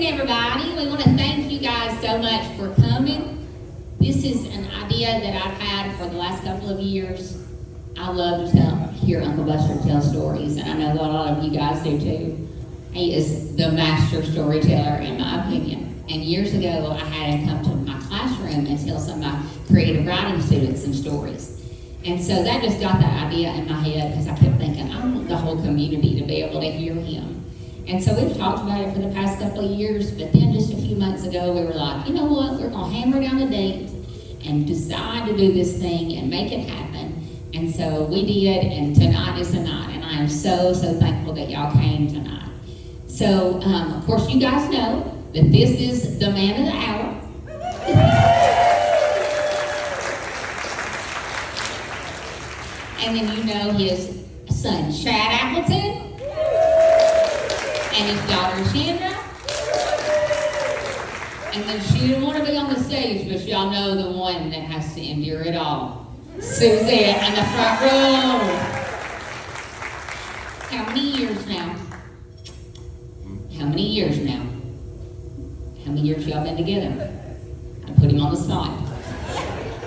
everybody. We want to thank you guys so much for coming. This is an idea that I've had for the last couple of years. I love to hear Uncle Buster tell stories, and I know that a lot of you guys do too. He is the master storyteller, in my opinion. And years ago, I had him come to my classroom and tell some of my creative writing students some stories. And so that just got that idea in my head because I kept thinking, I want the whole community to be able to hear him. And so we've talked about it for the past couple of years, but then just a few months ago, we were like, you know what, we're gonna hammer down the date and decide to do this thing and make it happen. And so we did, and tonight is the night, and I am so, so thankful that y'all came tonight. So, of course, you guys know that this is the man of the hour. And then you know his son, Chad Appleton, and his daughter, Chandra. And then she didn't want to be on the stage, but y'all know the one that has to endure it all. Susie in the front row. How many years now? How many years now? How many years y'all been together? I put him on the spot.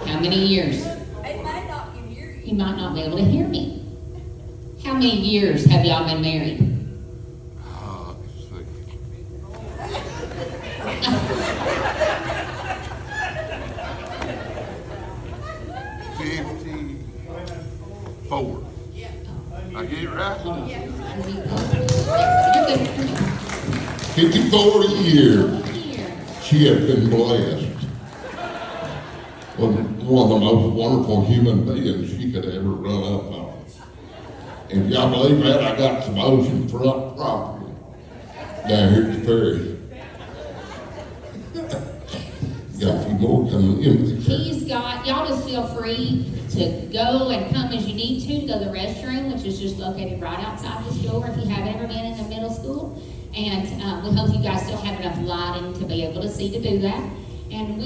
How many years? I might not can hear you. He might not be able to hear me. How many years have y'all been married? I get it right? 54 years she has been blessed with one of the most wonderful human beings she could ever run up on. If y'all believe that, I got some ocean front property down here at the ferry. Got a few more coming in. He's got, y'all just feel free to go and come as you need to go to the restroom, which is just located right outside this door if you haven't ever been in the middle school. And we hope you guys still have enough lighting to be able to see to do that. And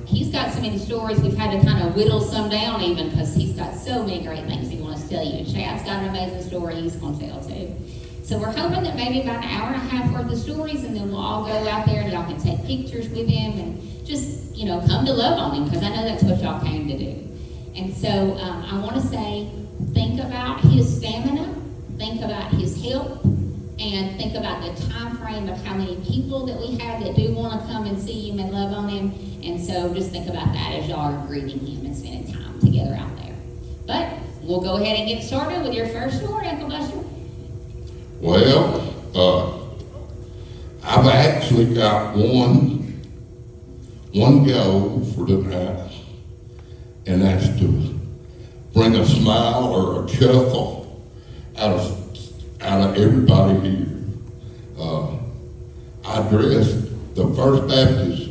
he's got so many stories, we've had to kind of whittle some down even because he's got so many great things he wants to tell you. Chad's got an amazing story he's going to tell too. So we're hoping that maybe about an hour and a half worth of stories, and then we'll all go out there and y'all can take pictures with him and just, you know, come to love on him, because I know that's what y'all came to do. And so I want to say, think about his stamina, think about his health, and think about the time frame of how many people that we have that do want to come and see him and love on him. And so just think about that as y'all are greeting him and spending time together out there. But we'll go ahead and get started with your first story, Uncle Buster. Well, I've actually got one goal for tonight, and that's to bring a smile or a chuckle out of everybody here. I addressed the First Baptist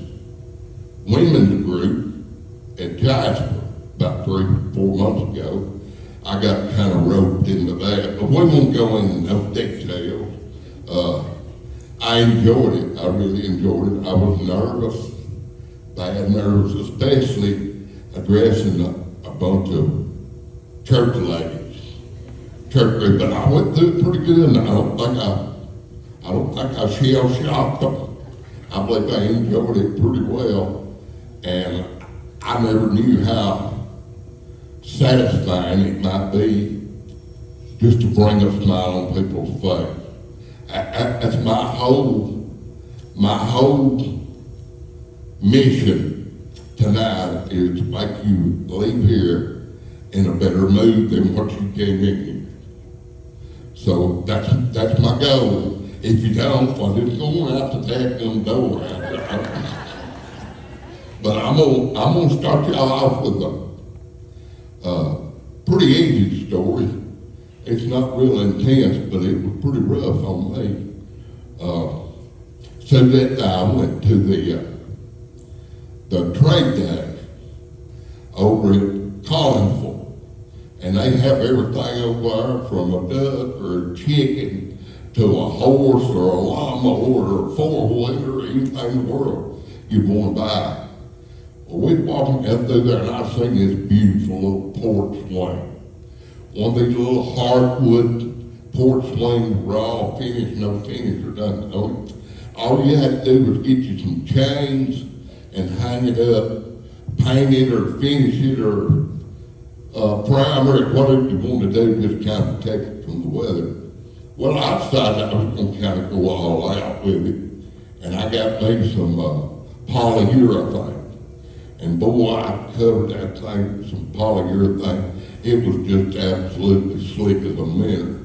Women's Group at Jasper about 3 or 4 months ago. I got kind of roped into that, but we won't go into no details. I enjoyed it. I really enjoyed it. I was nervous, bad nerves, especially addressing a bunch of church ladies, church group. But I went through it pretty good, and I don't think I shell shocked them. I believe I enjoyed it pretty well, and I never knew how satisfying it might be just to bring a smile on people's face. That's my whole mission tonight, is to make you leave here in a better mood than what you came in here. So that's my goal. If you don't, well, just go out the daggum door. But I'm gonna start y'all off with a pretty easy story. It's not real intense, but it was pretty rough on me. So that I went to the trade day over at Collinsville, and they have everything over there from a duck or a chicken to a horse or a lawnmower or a four-wheeler or anything in the world you'd want to buy. Well, we'd walking up through there, and I seen this beautiful little porch swing. One of these little hardwood porch swings, raw finish, no finish or nothing on it. all you had to do was get you some chains and hang it up, paint it or finish it or primer it, whatever you want to do, just kind of protect it from the weather. Well, I decided I was going to kind of go all out with it, and I got me some polyurethane. And boy, I covered that thing with some polyurethane. It was just absolutely slick as a mirror.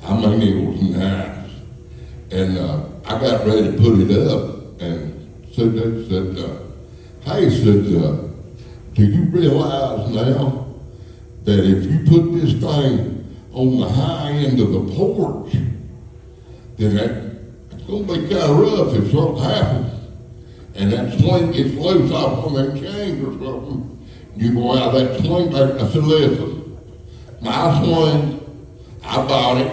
I mean, it was nice. And I got ready to put it up, and Susie said, hey, said, do you realize now that if you put this thing on the high end of the porch, then it's going to be kind of rough if something happens. And that swing gets loose off on that chain or something. You go out of that swing back. I said, listen, my swing, I bought it.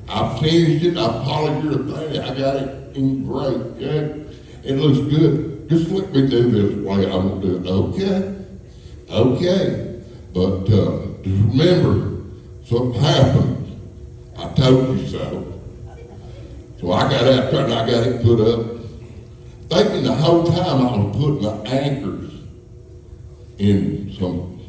I finished it. I polyurethane it. I got it in great shape. It looks good. Just let me do this way I want to do it. Okay? Okay. But just remember, something happens. I told you so. So I got out there and I got it put up. Thinking the whole time I was putting the anchors in some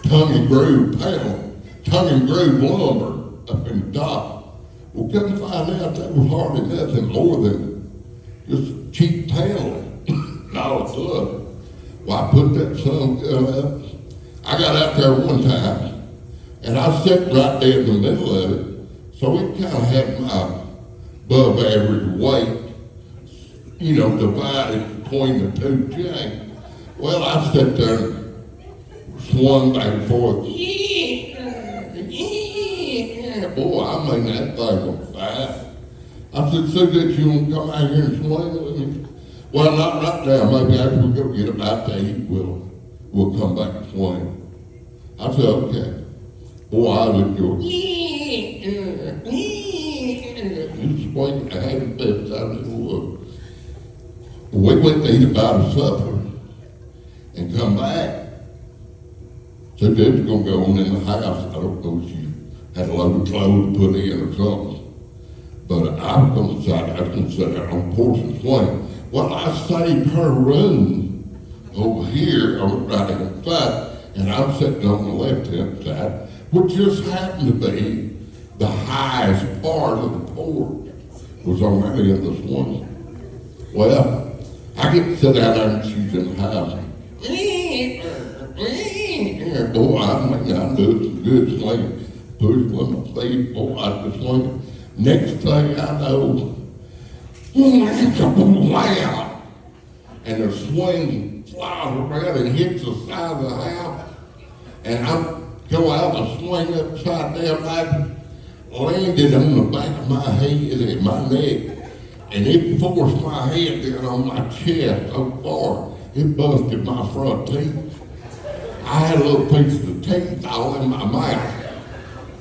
tongue and groove panel, tongue and groove lumber up in the top. Well, come find out that was hardly nothing more than just cheap paneling. No, it's up. Well, I put that sun gun up. I got out there one time, and I was sitting right there in the middle of it, so it kind of had my above average weight, you know, divided between the two chains. Well, I sat there and swung back and forth. Boy, I mean, that thing was fast. I said, so that you want to come out here and swing with me? Well, not right now. Maybe after we go get about to eat, we'll come back and swing. I said, okay. Boy, I was going, you swing, I had the best out of the wood. We went to eat about a supper and come back. So Deb's gonna go on in the house. I don't know if she had a load of clothes to put in or something. But I was gonna decide I was gonna sit out on the porch and swing. Well, I saved her room over here on the right hand side, and I'm sitting on the left hand side, which just happened to be the highest part of the porch was on that end of the swing. Well, I get to sit down there and she's in the house. Boy, I mean, I do some good swinging. Push with my feet, boy, I just swing. Next thing I know, wow! And the swing flies around and hits the side of the house. And I go out and swing upside down, I landed on the back of my head and my neck. And it forced my head down on my chest so far, it busted my front teeth. I had a little piece of the teeth all in my mouth.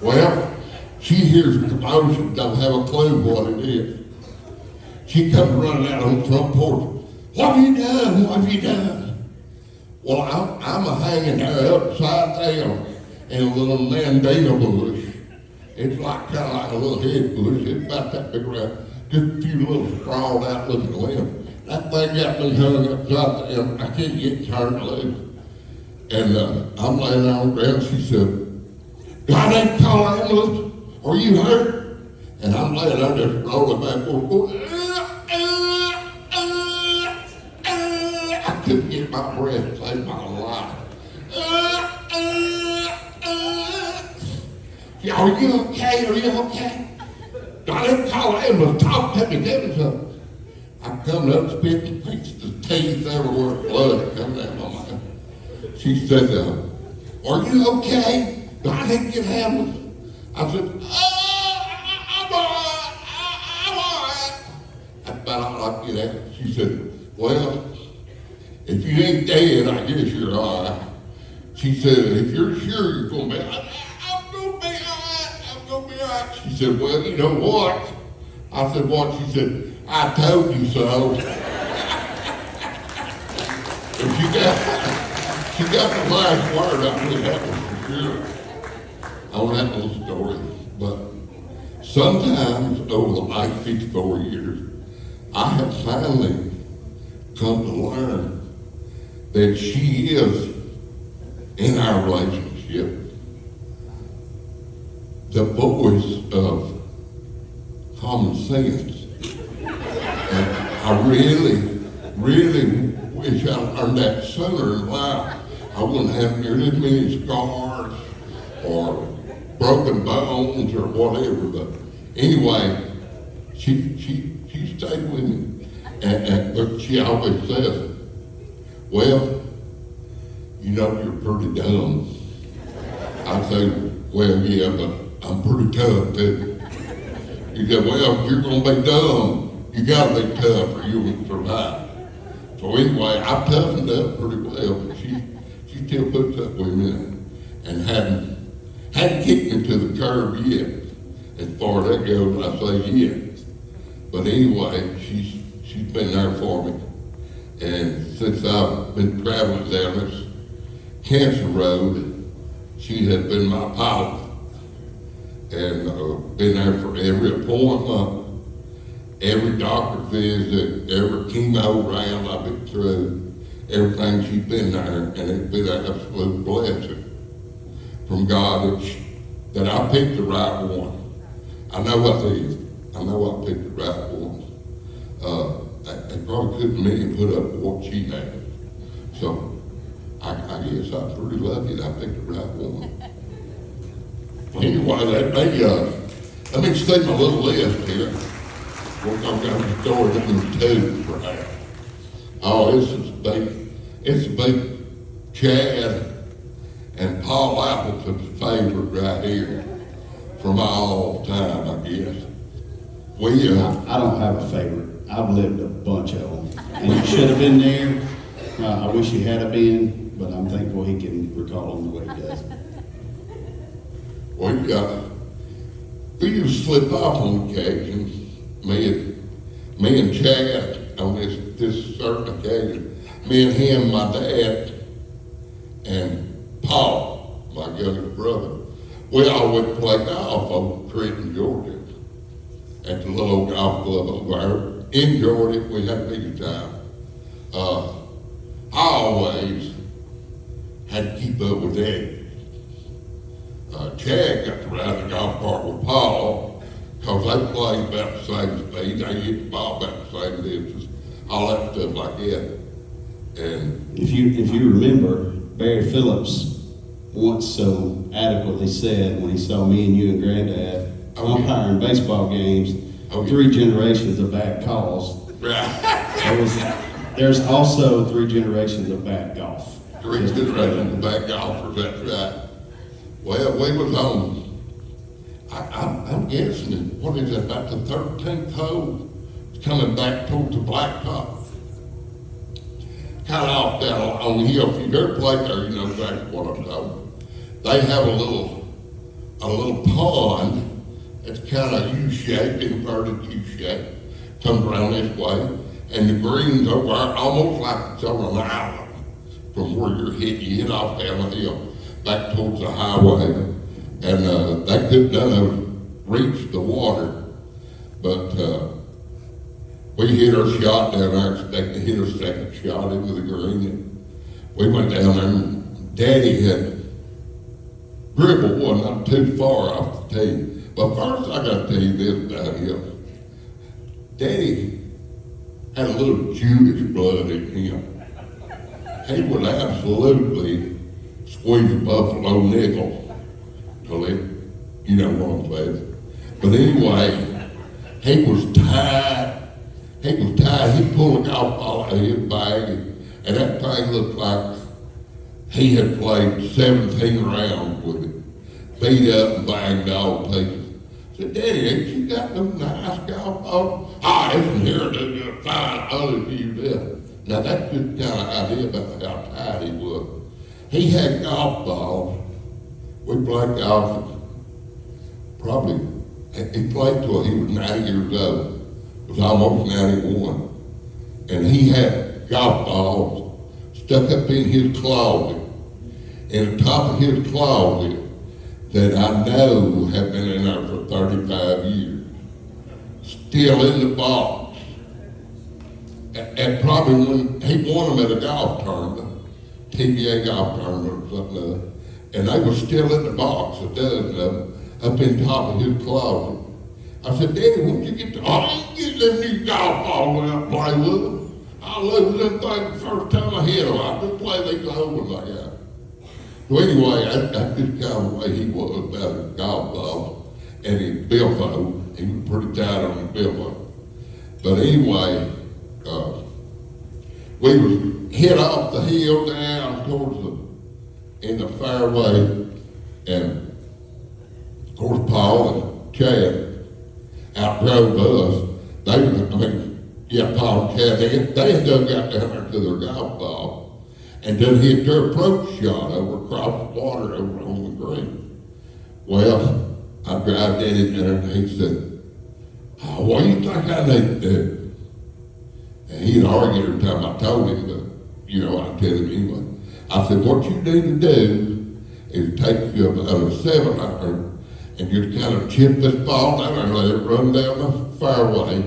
Well, she hears the commotion, don't have a clue what it is. She comes running out on the front porch. What have you done? What have you done? Well, I'm hanging there upside down in a little mandela bush. It's like kind of like a little head bush. It's about that big around. Just a few little sprawled out looking limbs. That thing got me hung upside down. I can't get turned loose. And I'm laying on the ground. She said, God ain't call ambulance. Are you hurt? And I'm laying there just rolling back and forth. I couldn't get my breath to save my life. Are you okay? Are you okay? I didn't call ambulance. Talk to me. Give me something. I'm coming up, spitting pieces of teeth everywhere, blood coming out of my mouth. She said, are you okay? I didn't get ambulance. I said, I'm all right. I'm all right. That's about all I could get at. She said, well, if you ain't dead, I guess you're all right. She said, if you're sure you're going to be all right, I'm going to be all right. I'm going to be all right. She said, well, you know what? I said, what? She said, I told you so. And she got the last word out of me, that was for sure, on that little story. But sometimes over the last 54 years, I have finally come to learn that she is, in our relationship, the voice of common sense. And I really, really wish I learned that sooner in life. I wouldn't have nearly as many scars or broken bones or whatever. But anyway, she stayed with me. But she always says, well, you know, you're pretty dumb. I say, well, yeah, but I'm pretty tough too. He said, well, if you're gonna be dumb, you gotta be tough or you won't survive. So anyway, I toughened up pretty well, but she still puts up with me and hadn't kicked me to the curb yet. As far as that goes, I say yes. But anyway, she's been there for me. And since I've been traveling down this cancer road, she has been my pilot. And been there for every appointment, every doctor visit, every chemo round I've been through, everything she's been there, and it's been an absolute blessing from God that I picked the right one. I know I did. I know I picked the right one. They probably couldn't make put up with what she had. So I guess I'm pretty lucky that I picked the right one. Anyway, let me state my little list here. We're going to go to story number 2, perhaps. Oh, it's a big Chad and Paul Appleton's favorite right here from all time, I guess. I don't have a favorite. I've lived a bunch of them. And you should have been there. I wish you had been, but I'm thankful he can recall them the way he does. We used to slip off on occasion, me and Chad, on this certain occasion, me and him, my dad, and Paul, my youngest brother, we all went to play golf over Trenton, Georgia, at the little golf club over there. Enjoyed it, we had a big time. I always had to keep up with Eddie. Chad got to ride the golf cart with Paul because they played about the same speed. They hit the ball about the same distance, all that stuff like that. And If you remember, Barry Phillips once so adequately said when he saw me and you and Granddad umpiring baseball games, 3 generations of bad calls. There's also 3 generations of bad golf. 3 generations of bad golfers, that's right. Well, we was on, I'm guessing, what is it, about the 13th hole, coming back towards the blacktop. Kind of off down on the hill. If you've ever played there, you know exactly what I'm talking about. They have a little pond that's kind of U-shaped, inverted U-shaped, comes around this way, and the green's over there, almost like it's over an island from where you hit off down the hill, back towards the highway, and they couldn't reach the water, but we hit our shot down there, expecting to hit our second shot into the green, and we went down there, and Daddy had dribbled one not too far off the tee. But first I got to tell you this about him. Daddy had a little Jewish blood in him. He would absolutely squeeze a buffalo nickel till it, you know what I'm saying. But anyway, he was tied. He pulled a golf ball out of his bag, and that thing looked like he had played 17 rounds with it, beat up and banged all pieces. I said, Daddy, ain't you got no nice golf balls? It's inherited a fine other you did. Now that's just kind of idea about how tight he was. He had golf balls. We played golf. Probably, he played till he was 90 years old. Was almost 91. And he had golf balls stuck up in his closet. In the top of his closet that I know have been in there for 35 years. Still in the box. and probably when he won them at a golf tournament, TBA golf tournament or something, and they were still in the box, a dozen of them, up in top of his closet. I said, Daddy, won't you get I ain't getting them new golf balls out and play with them. I'll lose them things the first time I hit them. I'll just play these old ones I got. So anyway, that's just kind of the way he was about his golf balls and his billfold. He was pretty tight on his billfold. But anyway, we was hit off the hill down towards in the fairway, and of course Paul and Chad outdrove us. Paul and Chad, they done got down there to their golf ball and done hit their approach shot over across the water over on the green. Well, I drive Daddy there and he said, oh, what do you think I need to do? And he'd argue every time I told him, but I tell him anyway. I said, what you need to do is take you about a 7-iron and just kind of chip this ball down there and let it run down the fairway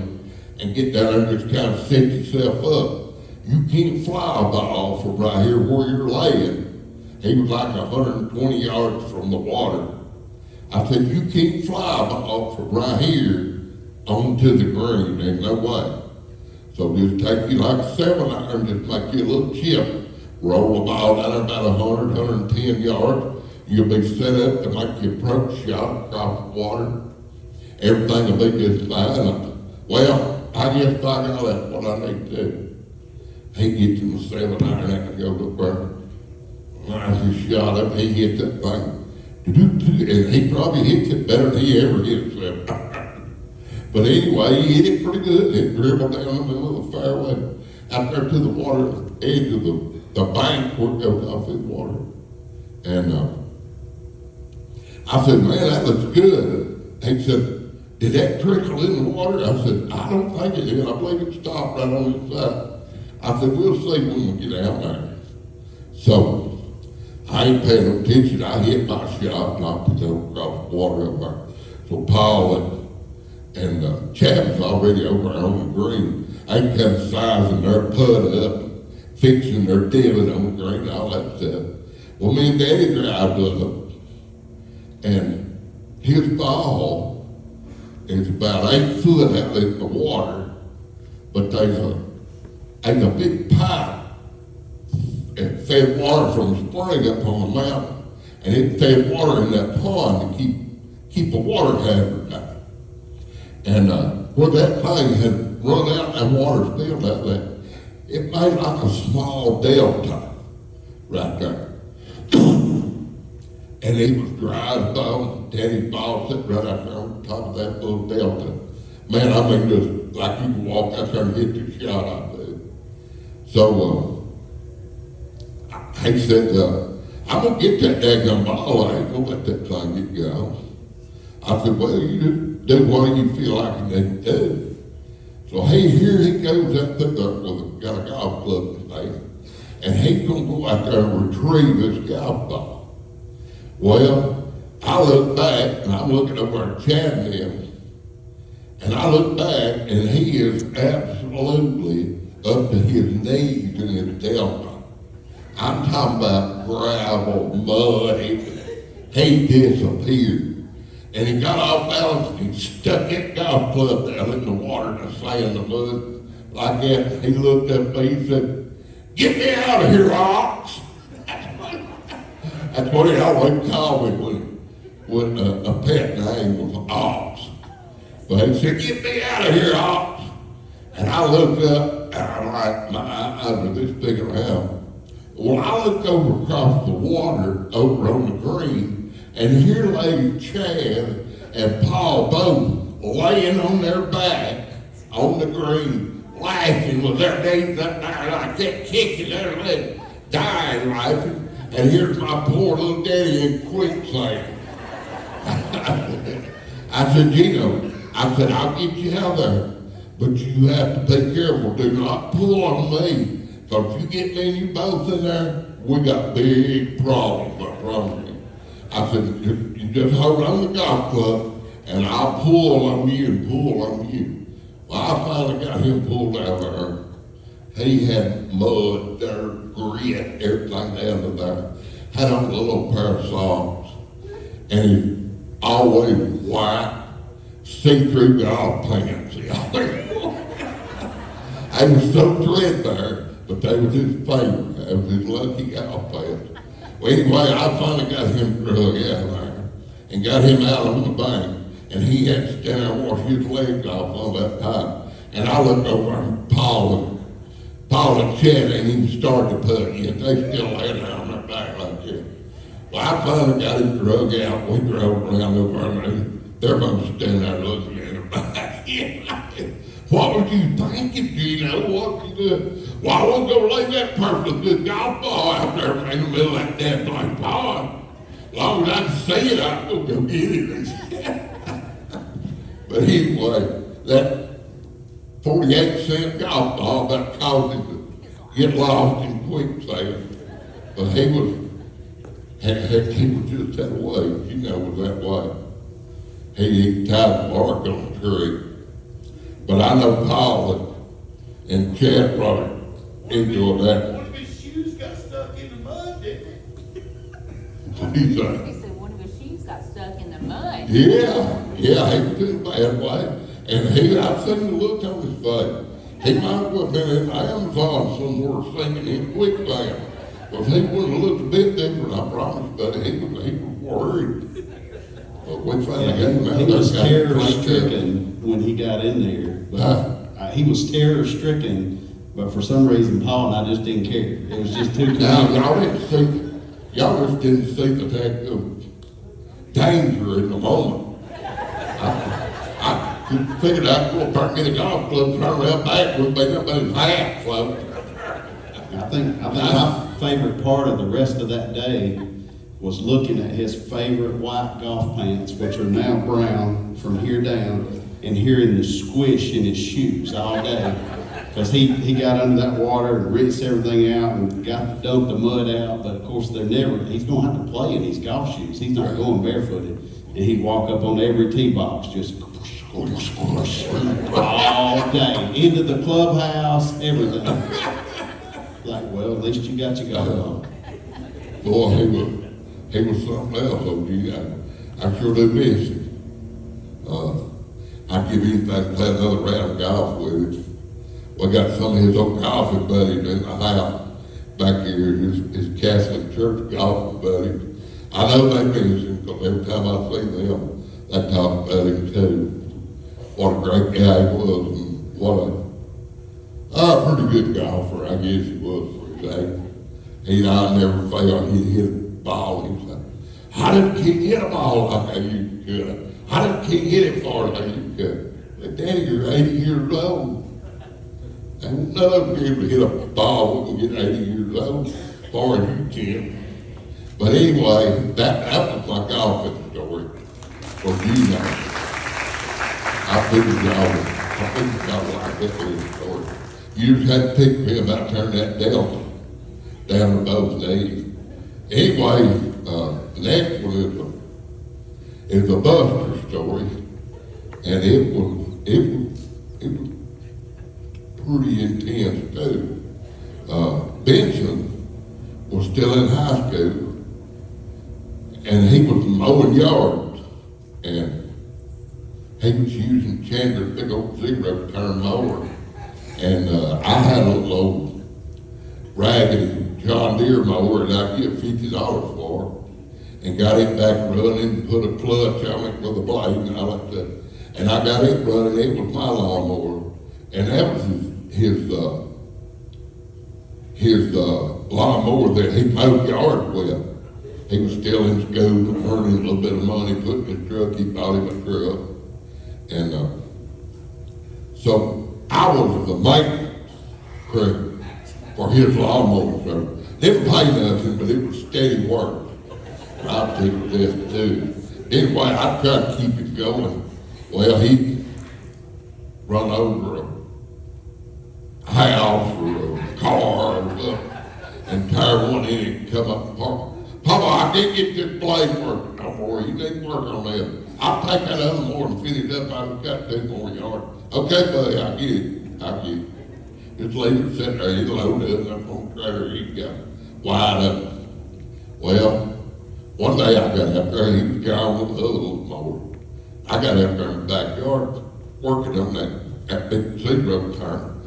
and get down there and just kind of set yourself up. You can't fly a ball from right here where you're laying. He was like 120 yards from the water. I said, you can't fly a ball from right here onto the green. There's no way. So just take you like a 7-iron, just make you a little chip, roll the ball down about 100, 110 yards. You'll be set up to make your approach shot across the water. Everything will be just fine. Well, I just thought, that's what I need to do. He gets him a 7-iron and goes up there. I just shot him, he hit that thing. And he probably hits it better than he ever hit a 7-iron. But anyway, he hit it pretty good. It dribbled down the middle of the fairway, out there to the water, edge of the bank where it goes off in water. And I said, man, that looks good. He said, did that trickle in the water? I said, I don't think it did. I believe it stopped right on the side. I said, we'll see when we get out there. So I ain't paying no attention. I hit my shot, knocked it over across the water up there. So Paul and Chad was already over there on the green. I ain't kind of sizing their putt up, fixing their divot on the green and all that stuff. Well, me and Daddy drive up, and his ball is about 8 foot out in the water, but there's a big pipe that fed water from a spring up on the mountain, and it fed water in that pond to keep the water hazard down. And where that thing had run out and water spilled out there, it made like a small delta right there. And he was dry as bone. Daddy's ball sitting right out there on top of that little delta. Man, I mean, just like you can walk out there and hit your shot out there. So he said, I'm going to get that daggone ball. I ain't going to let that thing get gone. I said, well, you just do what you feel like you need to do. So here he goes up there got a golf club in his hand, and he's going to go out there and retrieve this golf ball. Well, I look back, and I'm looking over at Chad and him, and I look back, and he is absolutely up to his knees in his delta. I'm talking about gravel, mud. He disappeared. And he got off balance, and he stuck that golf club down in the water, the sand, the mud, like that. He looked up at me, he said, get me out of here, Ox. That's what he always called me when a pet name was Ox. But he said, get me out of here, Ox. And I looked up, and I'm like, my eyes are this big around. Well, I looked over across the water, over on the green, and here lay Chad and Paul both laying on their back on the green, laughing with their knees up there like that, kicking their legs, dying laughing. And here's my poor little daddy in Quicksand. I said, Gino, I'll get you out there, but you have to be careful. Do not pull on me. Because if you get me and you both in there, we got big problems, I promise you. I said, you just hold on the golf club, and I'll pull on you and pull on you. Well, I finally got him pulled out there, He had mud, dirt, grit, everything down to there. Had on a little pair of socks. And he always white, see-through golf pants. I was so threadbare, but they was his favorite. That was his lucky golf pants. Well, anyway, I finally got him drug out there and got him out on the bank. And he had to stand there and wash his legs off on that pipe. And I looked over and Paul and Chet and he started to put it in. They still laying there on their back like this. Well, I finally got him drug out. We drove around over and they're both standing there looking at him back. What was you thinking, Gino? What was you doing? Well, I wasn't going to lay that perfect good golf ball out there in the middle of that damn black pond. As long as I can see it, I was going to go get it. But anyway, that 48-cent golf ball that caused him to get lost in quicksand. But he was just that way. You know, was that way. He tied the bark on the tree. But I know Paul and Chad brought it into that. One of his shoes got stuck in the mud, didn't it? What do you say? He said one of his shoes got stuck in the mud. Yeah, he was in a bad way. And I've seen the look on his face. He might as well have been in Amazon somewhere singing in quicksand. Because he would have looked a bit different, I promise, but he was worried. But we finally got him out. He was Got him cleaned up. terror-stricken when he got in there. But he was terror-stricken, but for some reason, Paul and I just didn't care. It was just too Now, convenient. y'all just didn't see the fact of danger in the moment. I figured I'd go up there and get a golf club, turn around back, would be up in his hat, so. I think my favorite part of the rest of that day was looking at his favorite white golf pants, which are now brown from here down, and hearing the squish in his shoes all day. Because he got under that water and rinsed everything out and got doped the mud out, but of course he's gonna have to play in these golf shoes. He's not going barefooted. And he'd walk up on every tee box, just all day, into the clubhouse, everything. Like, well, at least you got your golf on. Boy, he was something else, OG. I sure do miss him. I'd give anything to play another round of golf with him. We got some of his old golfing buddies in the house back here, his Catholic church golfing buddies. I know they miss him because every time I see them, they talk about him too. What a great guy he was, and what a pretty good golfer, I guess he was for his age. I never failed. He'd hit a ball. He'd say, "How did the kid hit a ball like I used to could? How did the kid hit it far like I used to could?" But Daddy, you're 80 years old. And none of them able to hit a ball when you get 80 years old, as far as you can. But anyway, that was my golfing story. For you know, I figured y'all like that little story. You just had to pick me about turning that delta down to both knees. Anyway, the next one is a Buster story, and it was pretty intense too. Benson was still in high school, and he was mowing yards, and he was using Chandler's big old zero-turn mower, and I had a little old raggedy John Deere mower that I get $50 for, and got it back running, put a clutch on it with a blade and all that stuff, and I got it running. It was my lawnmower, and that was his lawnmower that he mowed yards with. He was still in school, earning a little bit of money, putting in his truck. He bought him a truck. And so I was the maintenance crew for his lawnmower. So didn't pay nothing, but it was steady work. I took this too. Anyway, I tried to keep it going. Well, he run over a house or a car or something and tear one in and come up and park. Papa, I can't get this blade working no more. You need to work on that. I'll take that other more and finish up. I've got 2 more yards. Okay, buddy, I get it. Just leave it sit there, he'd load it up on the trailer, he'd go wide up. Well, one day I got up there, he was driving with the other little mower. I got up there in the backyard, working on that big zero turn,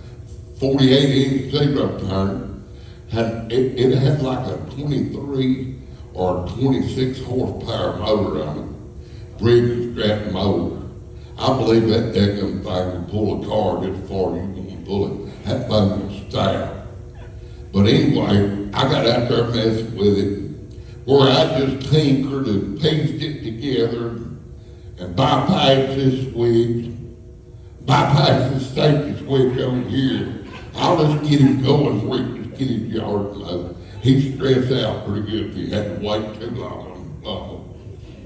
48-inch zero turn. It had like a 23 or 26 horsepower motor on it, bridge strap motor. I believe that thing will pull a car this far, you can pull it. That thing was stout. But anyway, I got out there messing with it, where I just tinkered and pieced it together and bypassed this switch, bypassed this safety switch over here. I'll just get him going where he just get his yard mowed. He's stressed out pretty good if he had to wait too long.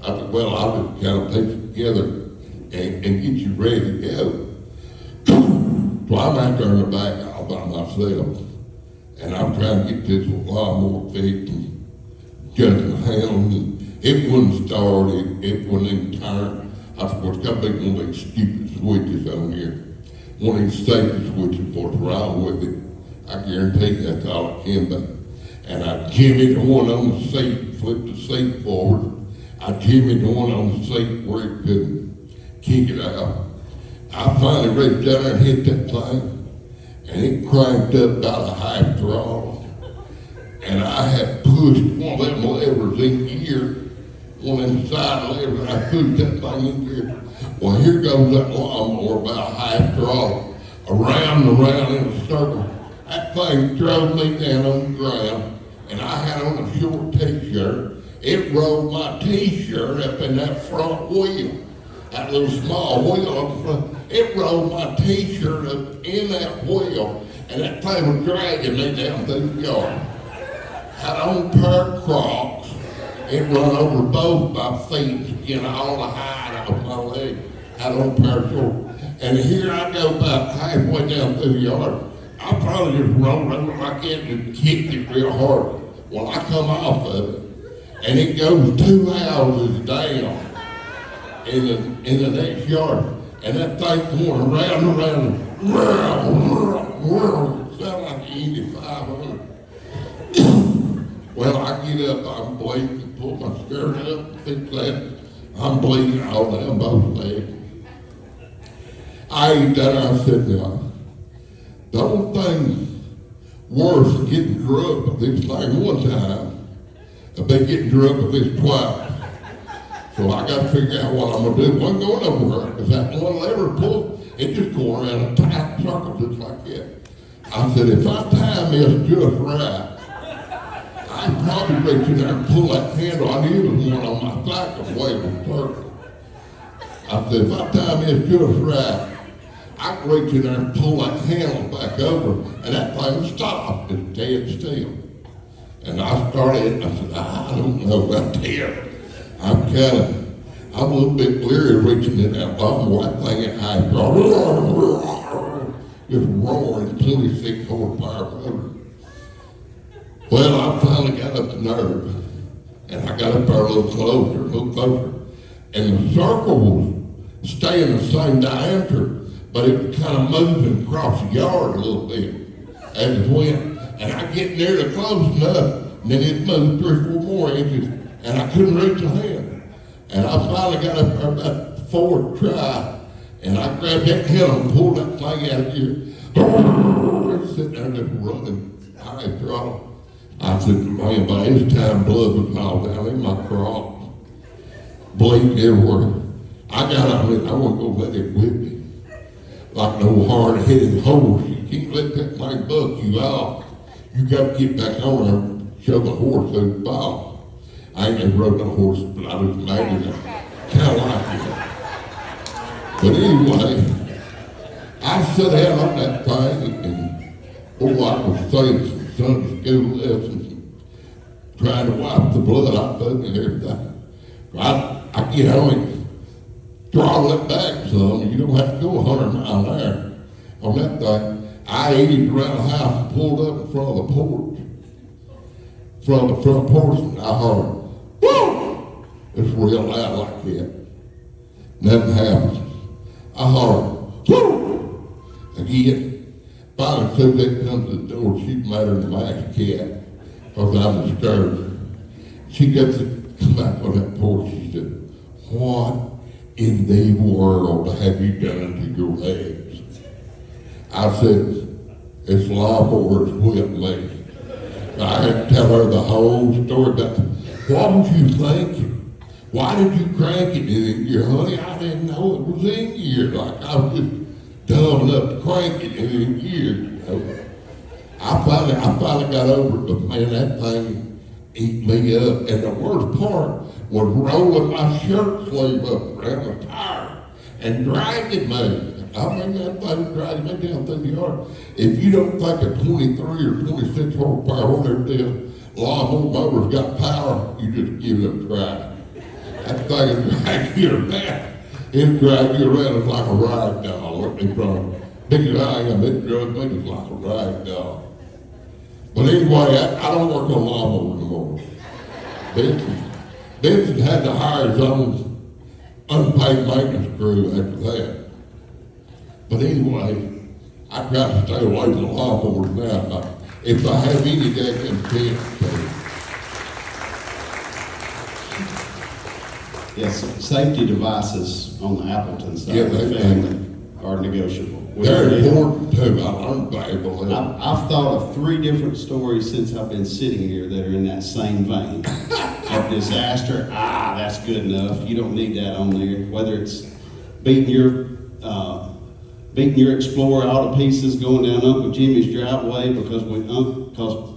I said, well, I'll just kind of piece it together and get you ready to go. So I'm out there in the back all by myself, and I'm trying to get this lawnmower fixed and adjusting the handle, and it wouldn't start, it wouldn't even turn. I said, well, it's got to be one of these stupid switches on here. One of these safety switches, what's wrong with it? I guarantee that's all it can be. And I jimmied the one on the seat, flipped the seat forward. I jimmied the one on the seat where it couldn't kick it out. I finally reached down there and hit that thing, and it cranked up about a half throttle. And I had pushed one of them levers in gear, one inside lever, I pushed that thing in gear. Well, here goes that lawnmower about half throttle, around and around in a circle. That thing drove me down on the ground, and I had on a short t-shirt. It rolled my t-shirt up in that front wheel. That little small wheel up front, it rolled my t-shirt up in that wheel, and that thing was dragging me down through the yard. Had on a pair of Crocs. It run over both my feet, all the hide out of my leg. Had on a pair of shorts. And here I go about halfway down through the yard. I probably just rolled over like that and kicked it real hard. Well, I come off of it, and it goes 2 houses down in the next yard, and that thing going around and around, sound like an Indy 500. Well, I get up, I'm bleeding, pull my skirt up, fix that. I'm bleeding all down both legs. I ain't done, I said, no. The only thing worse than getting drugged with this thing one time, I've been getting drugged with this twice. So I got to figure out what I'm going to do. It wasn't going nowhere, because that one lever pull, it just go around a tight circle just like that. I said, if I time this just right, I'd probably reach in there and pull that handle. I knew there was one on my back of way was circle. I said, if I time this just right, I could reach in there and pull that handle back over, and that thing stopped, it's dead still. And I started, and I said, I don't know about that. I'm a little bit leery reaching in that lawnmower. That thing at high throttle, just roaring, 26 horsepower motor. Well, I finally got up the nerve, and I got up there a little closer, and the circle was staying the same diameter, but it was kind of moving across the yard a little bit as it went. And I get near to close enough, and then it moved 3 or 4 more inches, and I couldn't reach a hand. And I finally got up there about the 4th try, and I grabbed that handle and pulled that thing out of here. Sitting there just running high throttle. I said, man, by this time blood was all down in my Crocs, bleeding everywhere. I got on it, I wasn't going to let it whip me. Like no hard-headed horse, you can't let that thing buck you off. You got to get back on there and shove the horse through the ball. I ain't never rode no horse, but I was imagining it. Kind of like it. But anyway, I sat down on that thing, and I was saying some Sunday school lessons, and trying to wipe the blood off of it and everything. I get on it, throttle it back some. You don't have to go 100 miles an hour on that thing. I 80'd around the house and pulled up in front of the porch. From the front porch, and I heard, whoa! It's real loud like that. Nothing happens. I heard, whoa! Again. Finally, Susie comes to the door, she's madder than my cat, because I disturbed her. She gets to come back on that porch, she said, what in the world have you done to your legs? I said, it's lawnmowers whipped me. I had to tell her the whole story about what was you thinking? Why did you crank it in gear, honey? I didn't know it was in gear. Like I was just dumb enough to crank it in gear, you know. I finally got over it, but man, that thing ate me up. And the worst part was rolling my shirt sleeve up around the tire and dragging me. I mean, that thing dragged me down through the yard. If you don't think a 23 or 26 horsepower, whatever it is, lawnmower mower's got power, you just give it a try. That thing will drag you around. It'll drag you around it's like a rag doll. Let me from big as I am, it drugs me just like a rag doll. But anyway, I don't work on lawnmowers anymore. Benson had to hire his own unpaid maintenance crew after that. But anyway, I try to stay away from the lawnmowers now. If I have any damn chance. Yes, safety devices on the Appleton side of the they- family are negotiable. They're important too. I learned valuable. I've thought of 3 different stories since I've been sitting here that are in that same vein. Of disaster, that's good enough. You don't need that on there. Whether it's beating your Explorer out of pieces going down Uncle Jimmy's driveway because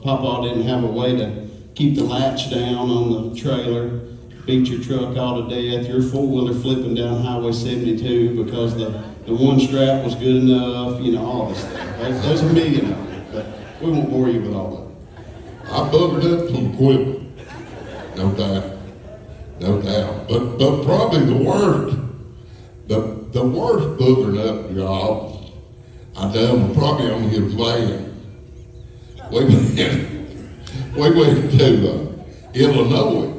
Papa didn't have a way to keep the latch down on the trailer, beat your truck out of death, your 4-wheeler flipping down Highway 72 because the one strap was good enough, you know, all this stuff. There's a million of them, but we won't bore you with all of them. I buggered up some equipment, no doubt. But probably the worst buggering up job I done was probably on his van. We went to Illinois.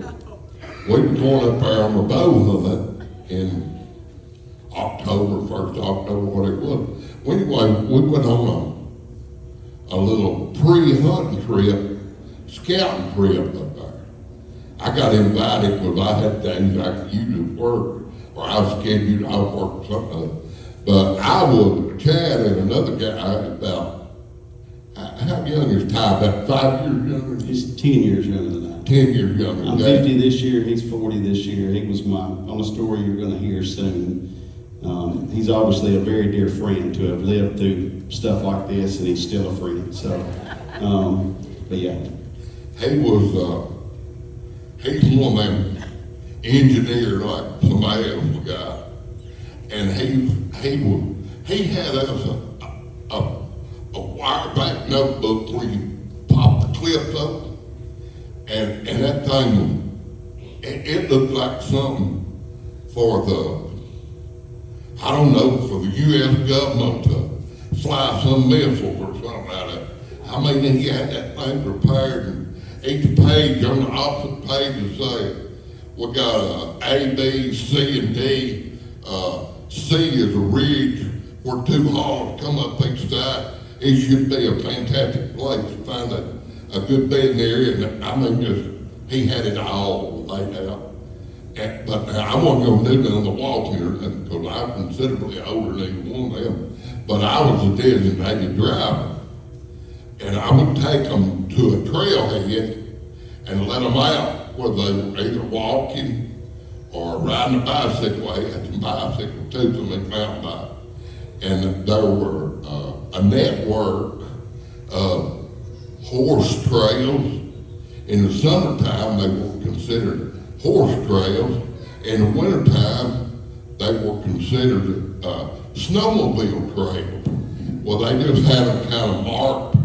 We were going up there on the bow hunt in October, 1st October, what it was. Well, anyway, we went on a little pre-hunting trip, scouting trip up there. I got invited because I had days I could usually work, or I was scheduled, I would work something. But I was, Chad and another guy about, how young is Ty? About 5 years younger than you? He's 10 years younger than I am. 10 years younger than I'm that. 50 this year, he's 40 this year. He was on a story you're going to hear soon. He's obviously a very dear friend to have lived through stuff like this, and he's still a friend. So, but yeah. He was, he's one of them engineers like somebody else guy. And he had us a wire back notebook where you pop the clips open. And that thing, it looked like something for I don't know, for the U.S. government to fly some missiles or something out of it. I mean, he had that thing prepared, and each page on the opposite page would say, we got A, B, C, and D. C is a ridge where 2 halls come up each side. It should be a fantastic place to find a good bedding area. And I mean, he had it all laid out. But I wasn't going to do none of the walking or nothing because I'm considerably older than either one of them. But I was a designated driver. And I would take them to a trailhead and let them out where they were either walking or riding a bicycle. I had some bicycles too, some mountain bike. And there were a network of horse trails. In the summertime, they were considered horse trails. In the wintertime, they were considered snowmobile trails. Well, they just had them kind of marked,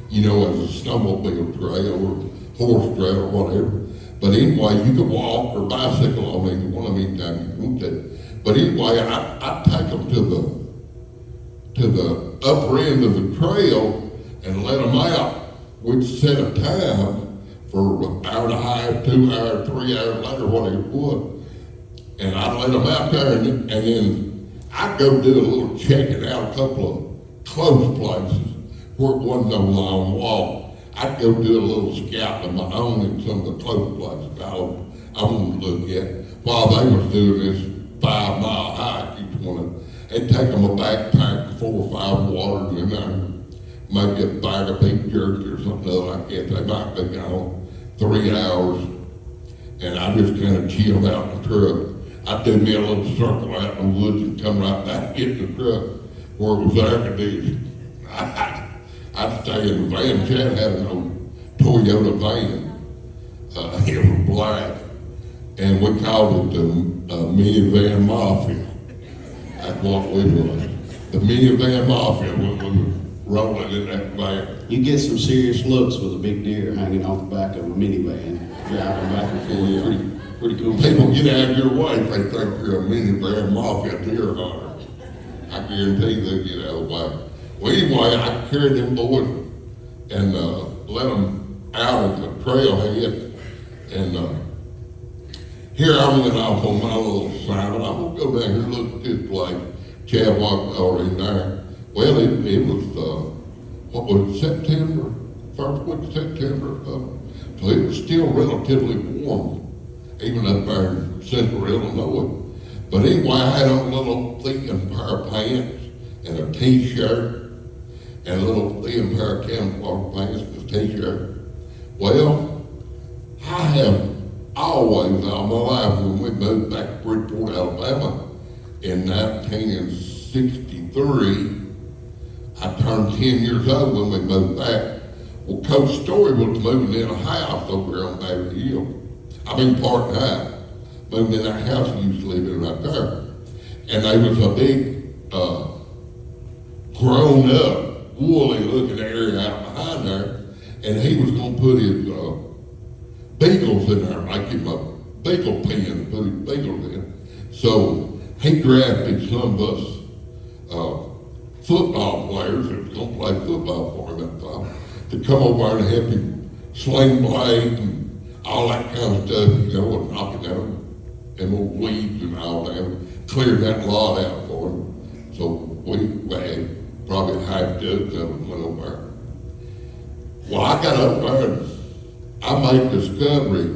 you know, as a snowmobile trail or horse trail or whatever. But anyway, you could walk or bicycle on either one of them anytime you wanted. But anyway, I'd take them to the upper end of the trail and let them out. We'd set a time for an hour and a half, 2 hours, 3 hours later, whatever it was. And I'd let them out there and then I'd go do a little checking out, a couple of close places. where it wasn't no long walk. I'd go do a little scout of my own in some of the close places I wanted to look at while they was doing this 5-mile hike each one. It'd take them a backpack, 4 or 5 waters in there, maybe a bag of beef jerky or something like that. They might be gone 3 hours, and I just kind of chilled out in the truck. I'd do me a little circle out in the woods and come right back, get in the truck where it was air conditioned. I'd stay in the van. Chad had an old Toyota van. It was black, and we called it the minivan mafia. That's what we was. The minivan mafia when we were rolling in that van. You get some serious looks with a big deer hanging off the back of a minivan, driving back and forth. Yeah. Pretty cool. People get out of your way if they think you're a minivan mafia deer hunter. I guarantee they'll get out of the way. Well, anyway, I carried them boys and let them out of the trailhead. And here I went off on my little side, and I'm gonna go down here and look at this place. Chad walked over in there. Well, it was, what was it, September? First week of September. So it was still relatively warm, even up there in central Illinois. But anyway, I had on a little thin pair of pants and a t-shirt and a little thin pair of camouflage pants and a t-shirt. Well, I have always, all my life, when we moved back to Bridgeport, Alabama in 1963, I turned 10 years old when we moved back. Well, Coach Story was moving in a house over here on Baby Hill. Park High. Moved in that house he used to live in right there. And there was a big, grown up, woolly looking area out behind there. And he was gonna put his beagles in there, make him a beagle pen, put his beagles in. So he drafted some of us football players that was gonna play football for him at the time to come over and help him sling blade and all that kind of stuff, and knocking down them old weeds and all that, cleared that lot out for him. So we had probably half a dozen of them went over there. Well, I got up there and I made the discovery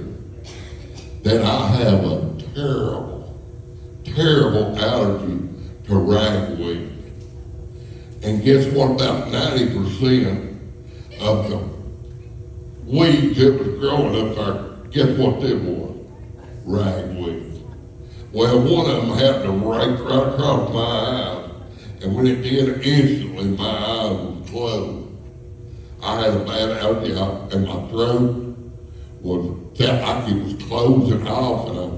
that I have a terrible, terrible allergy to ragweed. And guess what? About 90% of the weeds that was growing up there, guess what they was? Ragweed. Well, one of them happened to rake right across my eyes, and when it did, instantly my eyes was closed. I had a bad allergy, and my throat felt like it was closing off, and of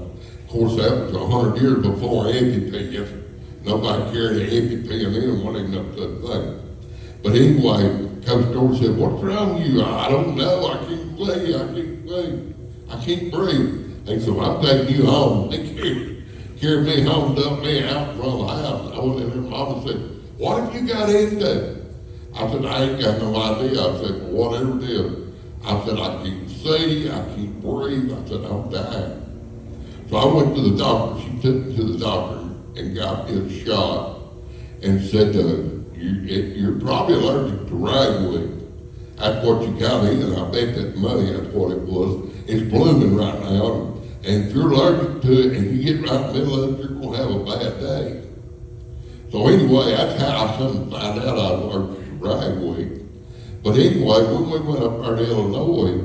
course that was 100 years before EpiPen. Nobody carried an EpiPen in, wasn't even no such thing. But anyway, Coach George said, "What's wrong with you?" "I don't know, I can't I can't breathe. He said, "Well, I'm taking you home." They carried me home, dumped me out in front of the house. I went in there, and Mama said, "What have you got into?" I said, "I ain't got no idea." I said, "Well, whatever it is." I said, "I can't see, I can't breathe." I said, "I'm dying." So I went to the doctor. She took me to the doctor and got me a shot and said, "You're probably allergic to ragweed. That's what you got in, and I bet that money, that's what it was. It's blooming right now, and if you're allergic to it and you get right in the middle of it, you're gonna have a bad day." So anyway, that's how I come to find out I was allergic to ragweed. But anyway, when we went up there to Illinois,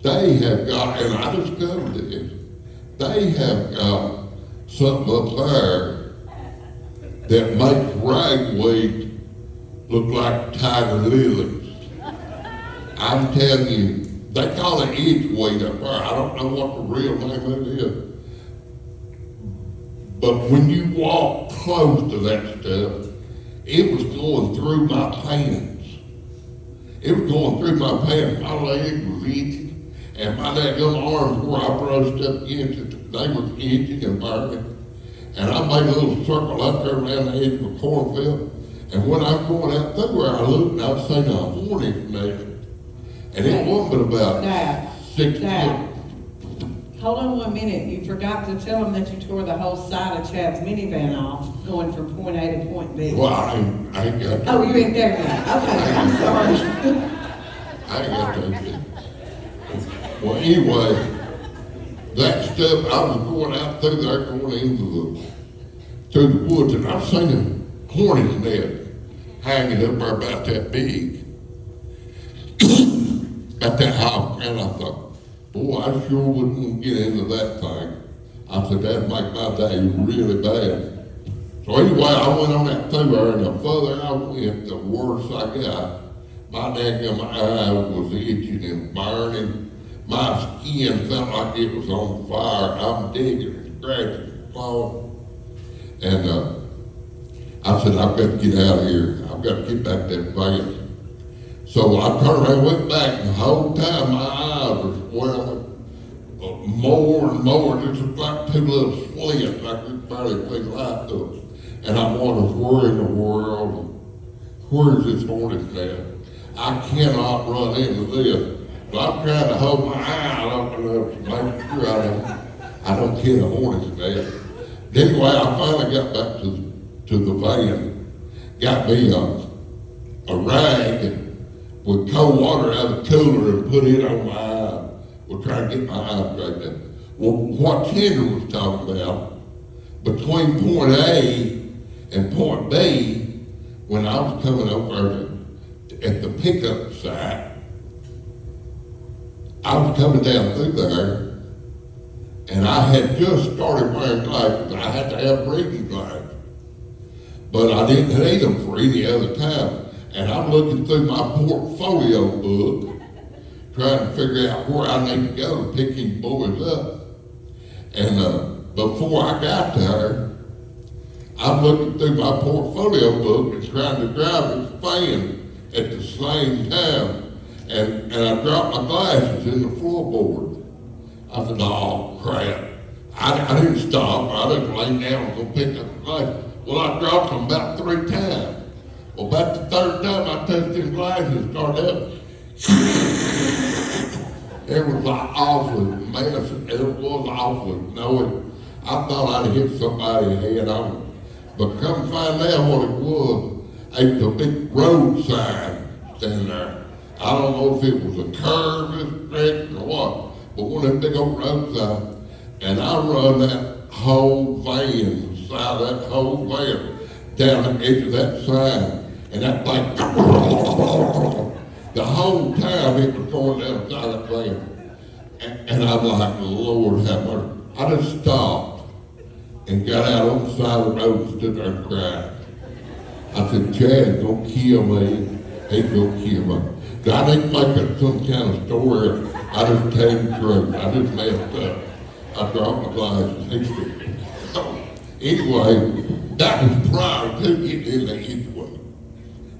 they have got, and I discovered this, they have got something up there that makes ragweed look like tiger lilies. I'm telling you, they call it edgeweed up there. I don't know what the real name of it is. But when you walk close to that stuff, it was going through my pants. It was going through my pants. My legs was itching, and my little arms where I brushed up against it, they was itching and burning. And I made a little circle up there around the edge of a cornfield. And when I was going out through where I looked, and I was seeing a hornet's nest. And it wasn't but about Dad, 6 Dad. foot. Hold on 1 minute, you forgot to tell them that you tore the whole side of Chad's minivan off, going from point A to point B. Well, I ain't got that. Oh, you ain't there yet, okay, I'm sorry. I ain't got that yet. Well, anyway, that stuff, I was going out through there, going through the woods, and I seen a hornet's nest hanging up there about that big, at that house, and I thought, boy, I sure wouldn't want to get into that thing. I said, that'd make my day really bad. So anyway, I went on that through there, and the further I went, the worse I got. My daggum eye was itching and burning. My skin felt like it was on fire. I'm digging and scratching and clawing. And I said, I've got to get out of here. I've got to get back to that van. So I turned around, went back, and the whole time my eyes were swelling more and more. Just like two little slits, I could barely see light to it. And I'm wondering, where in the world, where is this hornet's nest? I cannot run into this. So I'm trying to hold my eye up enough to make sure I don't hit a hornet's nest. Anyway, I finally got back to the van, got me a rag with cold water out of the cooler and put it on my eye. We're trying to get my eye straightened. Well, what Kendra was talking about, between point A and point B, when I was coming over at the pickup site, I was coming down through there, and I had just started wearing glasses. I had to have reading glasses, but I didn't need them for any other time. And I'm looking through my portfolio book, trying to figure out where I need to go to pick these boys up. And before I got there, I'm looking through my portfolio book and trying to drive this fan at the same time. And I dropped my glasses in the floorboard. I said, oh crap. I didn't stop. I just laid down and go pick up the glasses. Well, I dropped them about 3 times. Well, about the 3rd time I touched them glasses and started up. It was like awful mess. It was awful. No, I thought I'd hit somebody head on. But come find out what it was. It was a big road sign standing there. I don't know if it was a curve in direction or what, but one of them big old road signs. And I run that whole van, the side of that whole van, down the edge of that sign. And that thing, the whole time it was going down the side of that van. And I'm like, Lord have mercy. I just stopped and got out on the side of the road and stood there and cried. I said, Chad's gonna kill me. He's gonna kill me. I didn't make it some kind of story. I just tell the truth. I just messed up. I dropped my glasses. Anyway, that was prior to getting in the entry.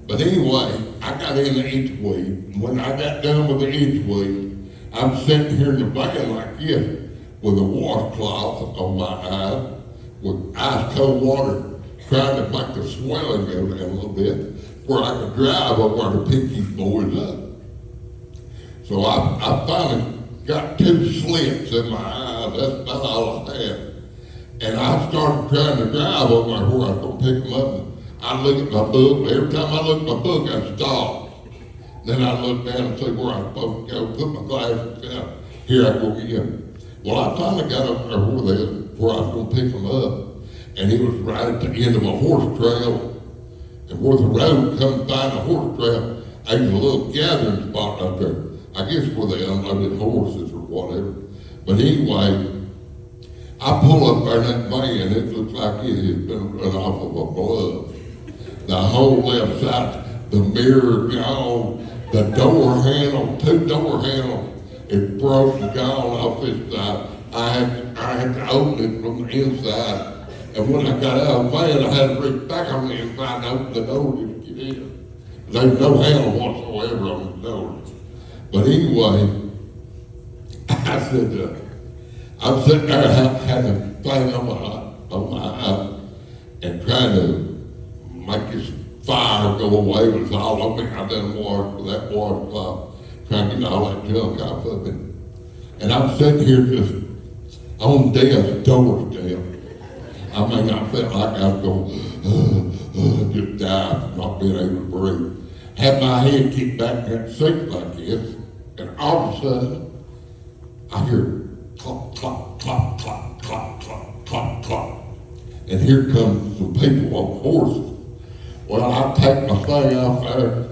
But anyway, I got in the entry. When I got done with the entry, I'm sitting here in the van like this with a washcloth on my eye, with ice cold water, trying to make the swelling go down a little bit, where I could drive over to pick these boys up. So I finally got 2 slits in my eyes. That's about all I had. And I started trying to drive over there where I was going to pick them up. I look at my book. Every time I look at my book, I stop. Then I look down and see where I'm supposed to go, put my glasses down. Here I go again. Well, I finally got up there where I was going to pick them up. And it was right at the end of a horse trail. And where the road comes by the horse trail, there's a little gathering spot up there. I guess where they unloaded horses or whatever. But anyway, I pull up there in that van, it looks like it has been run off of a glove. The whole left side, the mirror gone, the door handle, 2 door handles, it broke and gone off this side. I had to open it from the inside. And when I got out of the van, I had to reach back on the inside and open the door to get in. There was no handle whatsoever on the door. But anyway, I said, I'm sitting there having a thing on my eye and trying to make this fire go away with all of me. I done water with that water cloth, trying to get all that junk off of it. And I'm sitting here just on death's doorstep. I mean, I felt like I was going, just die from not being able to breathe. Had my head kicked back in that seat like this, and all of a sudden, I hear clop, clop, clop, clop, clop, clop, clop, clop. And here comes some people on horses. Well, I take my thing off there,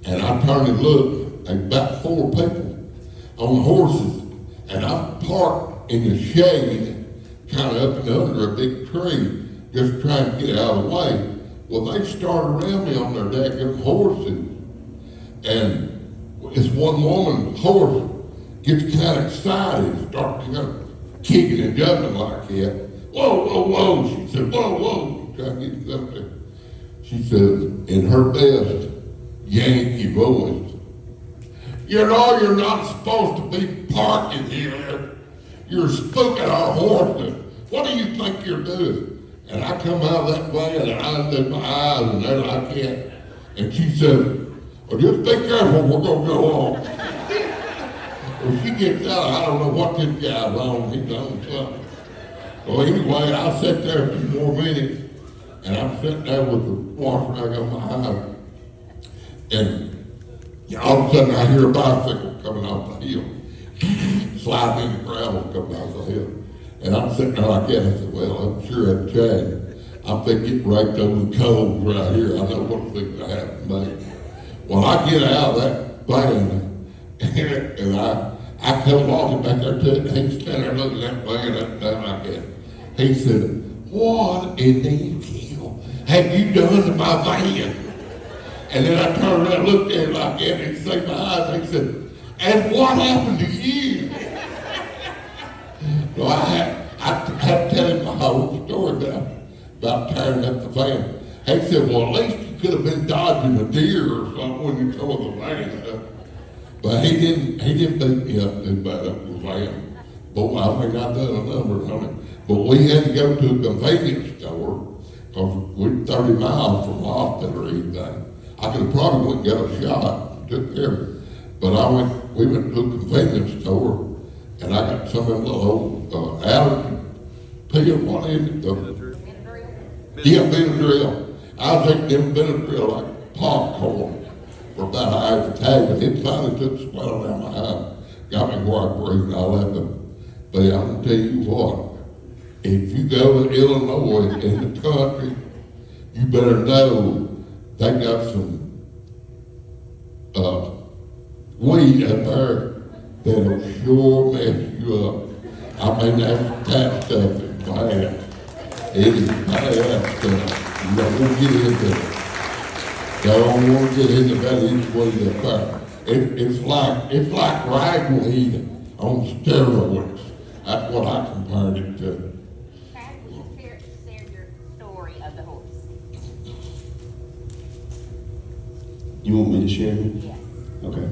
and I turn and look, and about 4 people on horses, and I'm parked in the shade, kind of up and under a big tree, just trying to get out of the way. Well, they start around me on their daggone horses, and this one woman's horse gets kind of excited, starts kind of kicking and jumping like that. Whoa, whoa, whoa, she said, whoa, whoa, she's trying to get up there. She says, in her best Yankee voice, you know you're not supposed to be parking here. You're spooking our horses. What do you think you're doing? And I come out of that van and I undid my eyes and they're like that. And she said, well, just be careful, we're gonna go on. Well, she gets out, I don't know what this guy's on, he's on something. Well, anyway, I sat there a few more minutes and I'm sitting there with the wash rag on my eye. And all of a sudden I hear a bicycle coming off the hill. Sliding in the gravel coming off the hill. And I'm sitting there like that. I said, well, I'm sure that's Chad. I'm thinking raked over the coals right here. I know what's going to happen to me. Well, I get out of that van and I come walking back there to it, and he's standing there looking at that van like that. He said, what in the hell have you done to my van? And then I turned around and looked at him like that, and he saved my eyes, and he said, and what happened to you? So I had to tell him my whole story about tearing up the van. He said, well, at least you could have been dodging a deer or something when you tore the van up. But he didn't beat me up too bad up the van. Boy, I mean, I've done a number on it. But we had to go to a convenience store, because we're 30 miles from the hospital or anything. I could have probably went and got a shot, took care of it. But we went to a convenience store, and I got some of them little old allergy pill, what is it? Yeah, Benadryl. I was taking them Benadryl like popcorn for about an hour attack, but it finally took the swell down my eye. Got me where I breathe and all that. But I'm gonna tell you what, if you go to Illinois in the country, you better know they got some weed up there that'll sure mess you up. I mean, that stuff is bad. It is bad stuff. You don't want to get into it. You don't want to get into that each way up there. It's like ragweed on steroids. That's what I compared it to. How do you share your story of the horse? You want me to share it? Yes. Okay.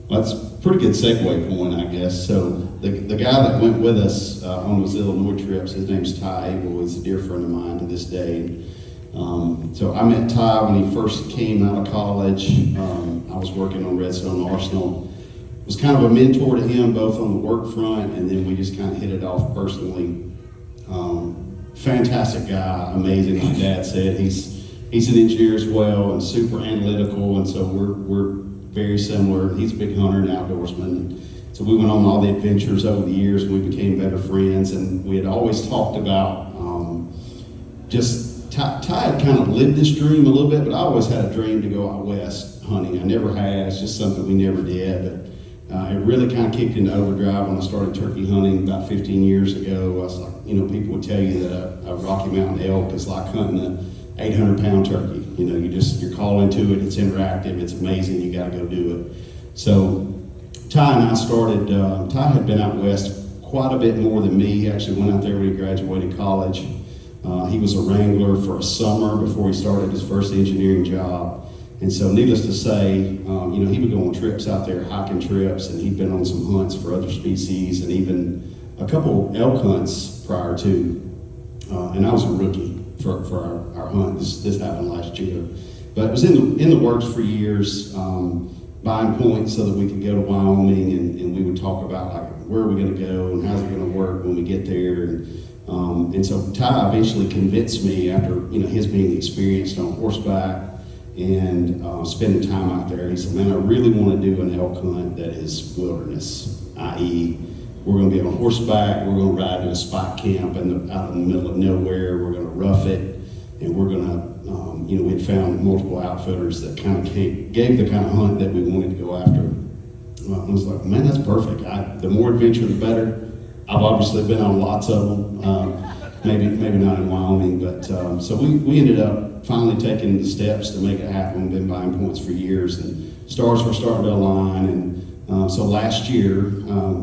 Well, that's a pretty good segue point, I guess. So the guy that went with us on those Illinois trips, his name's Ty Abel. He's a dear friend of mine to this day. So I met Ty when he first came out of college. I was working on Redstone Arsenal. Was kind of a mentor to him, both on the work front, and then we just kind of hit it off personally. Fantastic guy, amazing. Like Dad said, he's an engineer as well and super analytical, and so we're very similar. He's a big hunter and outdoorsman. So we went on all the adventures over the years, and we became better friends. And we had always talked about Ty had kind of lived this dream a little bit, but I always had a dream to go out west hunting. I never had. It's just something we never did. But it really kind of kicked into overdrive when I started turkey hunting about 15 years ago. I was like, people would tell you that a Rocky Mountain elk is like hunting an 800-pound turkey. You're calling to it. It's interactive. It's amazing. You got to go do it. So Ty and I started. Ty had been out west quite a bit more than me. He actually went out there when he graduated college. He was a wrangler for a summer before he started his first engineering job. And so needless to say, he would go on trips out there, hiking trips, and he'd been on some hunts for other species and even a couple elk hunts prior to. And I was a rookie for our hunt. This happened last year. But it was in the works for years, buying points so that we could go to Wyoming and we would talk about like where are we going to go and how's it going to work when we get there. And so Ty eventually convinced me after his being experienced on horseback and spending time out there. He said, man, I really want to do an elk hunt that is wilderness, i.e. we're going to be on horseback, we're going to ride to a spot camp out in the middle of nowhere, we're going to rough it, and we're going to, we had found multiple outfitters that kind of gave the kind of hunt that we wanted to go after. I was like, man, that's perfect. The more adventure, the better. I've obviously been on lots of them, maybe not in Wyoming, but so we ended up finally taking the steps to make it happen. We've been buying points for years, and stars were starting to align. And so last year,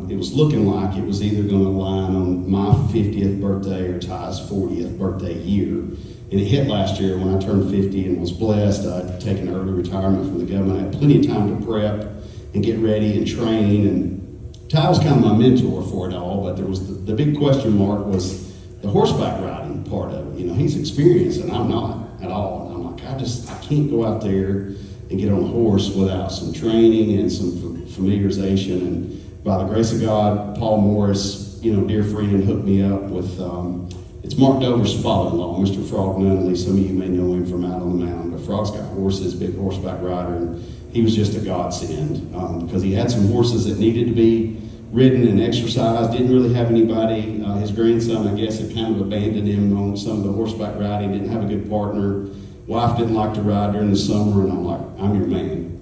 it was looking like it was either going to align on my 50th birthday or Ty's 40th birthday year. And it hit last year when I turned 50 and was blessed. I'd taken early retirement from the government. I had plenty of time to prep and get ready and train. And Ty was kind of my mentor for it all, but there was the big question mark was the horseback riding part of it. He's experienced and I'm not at all. And I'm like, I can't go out there and get on a horse without some training and some familiarization. And by the grace of God, Paul Morris, dear friend, hooked me up with, it's Mark Dover's father-in-law, Mr. Frog Nunley. Some of you may know him from out on the mountain, but Frog's got horses, big horseback rider, and he was just a godsend because he had some horses that needed to be ridden and exercised, didn't really have anybody. His grandson, I guess, had kind of abandoned him on some of the horseback riding, didn't have a good partner. Wife didn't like to ride during the summer, and I'm like, I'm your man.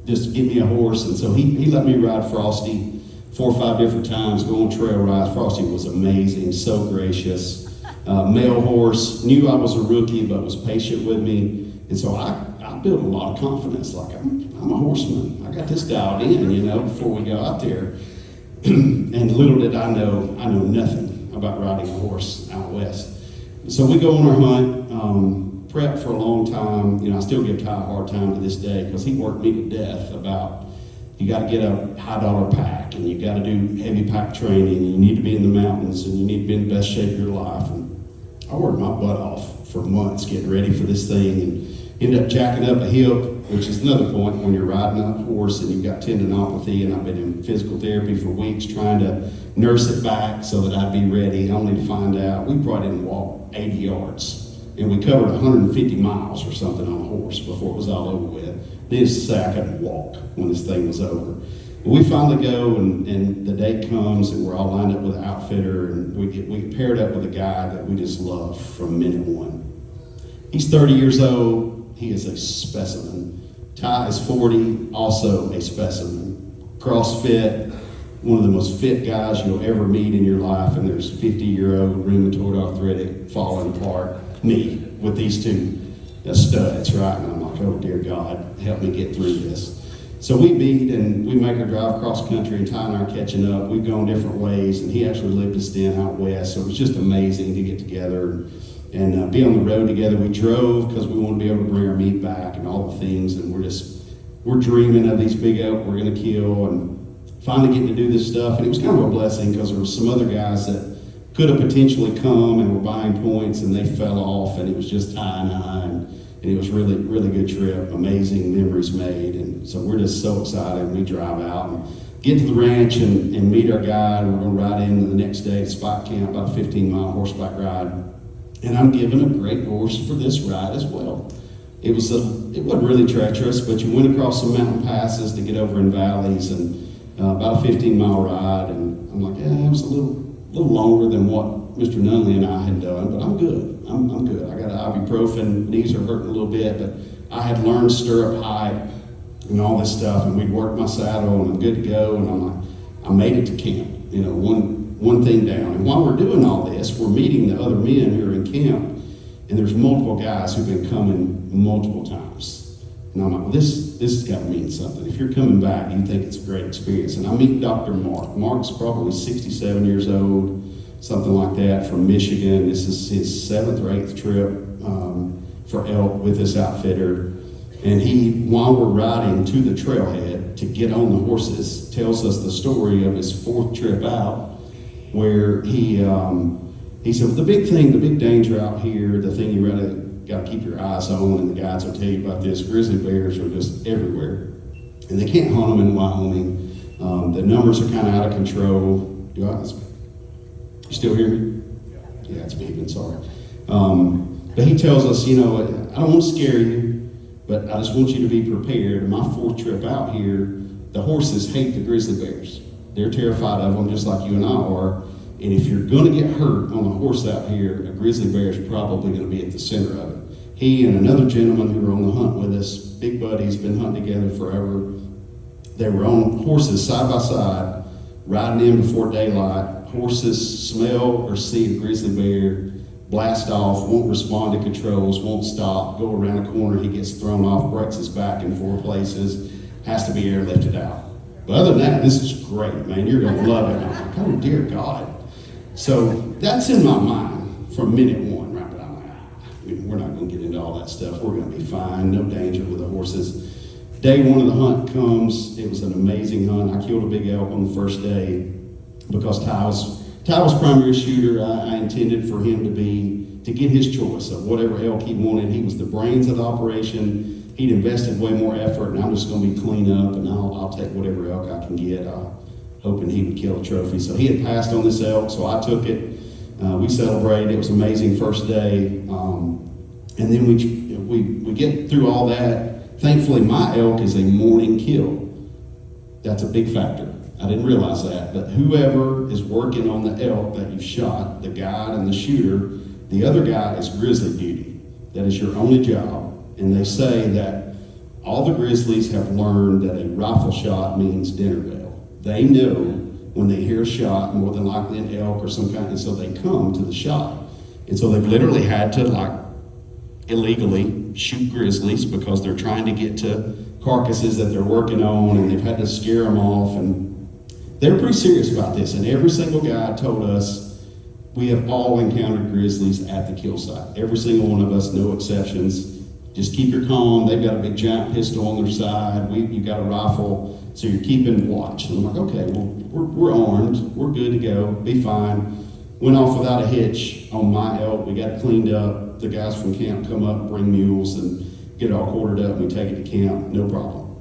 Just give me a horse. And so he let me ride Frosty 4 or 5 different times, go on trail rides. Frosty was amazing, so gracious. Male horse, knew I was a rookie, but was patient with me. And so I built a lot of confidence, like I'm a horseman. I got this dialed in, before we go out there. And little did I know nothing about riding a horse out west. So we go on our hunt, prep for a long time. I still give Ty a hard time to this day because he worked me to death about you got to get a high dollar pack and you got to do heavy pack training and you need to be in the mountains and you need to be in the best shape of your life. And I worked my butt off for months getting ready for this thing and ended up jacking up a hip, which is another point when you're riding a horse and you've got tendinopathy, and I've been in physical therapy for weeks trying to nurse it back so that I'd be ready, only to find out we probably didn't walk 80 yards. And we covered 150 miles or something on a horse before it was all over with. Needless to say, I couldn't walk when this thing was over. We finally go, and the day comes, and we're all lined up with an outfitter, and we get paired up with a guy that we just love from minute one. He's 30 years old. He is a specimen. Ty is 40, also a specimen. CrossFit, one of the most fit guys you'll ever meet in your life, and there's 50-year-old rheumatoid arthritic falling apart me with these two studs, right? And I'm like, oh dear God, help me get through this. So we meet and we make her drive cross country, and Ty and I are catching up. We've gone different ways, and he actually lived a stint out west, so it was just amazing to get together and be on the road together. We drove because we wanted to be able to bring our meat back and all the things, and we're dreaming of these big elk we're going to kill, and finally getting to do this stuff. And it was kind of a blessing because there were some other guys that could have potentially come and were buying points, and they fell off, and it was just Ty and I, and it was really, really good trip, amazing memories made. And so we're just so excited. We drive out and get to the ranch and meet our guide. We're going to ride in the next day to spot camp, about a 15-mile horseback ride. And I'm given a great horse for this ride as well. It wasn't really treacherous, but you went across some mountain passes to get over in valleys, and about a 15-mile ride. And I'm like, yeah, it was a little longer than what Mr. Nunley and I had done, but I'm good. I'm good. I got an ibuprofen, knees are hurting a little bit, but I had learned stirrup height and all this stuff, and we'd worked my saddle, and I'm good to go. And I'm like, I made it to camp, one thing down. And while we're doing all this, we're meeting the other men who are in camp, and there's multiple guys who've been coming multiple times. And I'm like, well, this has got to mean something. If you're coming back, you think it's a great experience. And I meet Dr. Mark. Mark's probably 67 years old, something like that, from Michigan. This is his 7th or 8th trip for elk with this outfitter. And he, while we're riding to the trailhead to get on the horses, tells us the story of his 4th trip out, where he said, well, the big danger out here, the thing you really got to keep your eyes on, and the guides will tell you about this, grizzly bears are just everywhere. And they can't hunt them in Wyoming. The numbers are kind of out of control. You still hear me? Yeah, it's beeping, sorry. But he tells us, I don't want to scare you, but I just want you to be prepared. My 4th trip out here, the horses hate the grizzly bears. They're terrified of them just like you and I are. And if you're going to get hurt on a horse out here, a grizzly bear is probably going to be at the center of it. He and another gentleman who were on the hunt with us, big buddies, been hunting together forever. They were on horses side by side, riding in before daylight. Horses smell or see a grizzly bear, blast off, won't respond to controls, won't stop, go around a corner, he gets thrown off, breaks his back in 4 places, has to be airlifted out. But other than that, this is great, man. You're going to love it. I'm like, oh, dear God. So that's in my mind from minute 1, right? But I'm like, we're not going to get into all that stuff. We're going to be fine. No danger with the horses. Day 1 of the hunt comes. It was an amazing hunt. I killed a big elk on the first day because Ty was primary shooter. I intended for him to get his choice of whatever elk he wanted. He was the brains of the operation. He'd invested way more effort, and I'm just going to be clean up, and I'll take whatever elk I can get, hoping he would kill a trophy. So he had passed on this elk, so I took it. We celebrated. It was amazing first day, and then we get through all that. Thankfully, my elk is a morning kill. That's a big factor. I didn't realize that, but whoever is working on the elk that you shot, the guide and the shooter, the other guy is grizzly duty. That is your only job. And they say that all the grizzlies have learned that a rifle shot means dinner bell. They know when they hear a shot, more than likely an elk or some kind, and so they come to the shot. And so they've literally had to illegally shoot grizzlies because they're trying to get to carcasses that they're working on, and they've had to scare them off. And they're pretty serious about this. And every single guy told us we have all encountered grizzlies at the kill site. Every single one of us, no exceptions. Just keep your calm. They've got a big giant pistol on their side. You've got a rifle, so you're keeping watch. And I'm like, okay, well, we're armed. We're good to go. Be fine. Went off without a hitch on my elk. We got it cleaned up. The guys from camp come up, bring mules, and get it all quartered up. We take it to camp, no problem.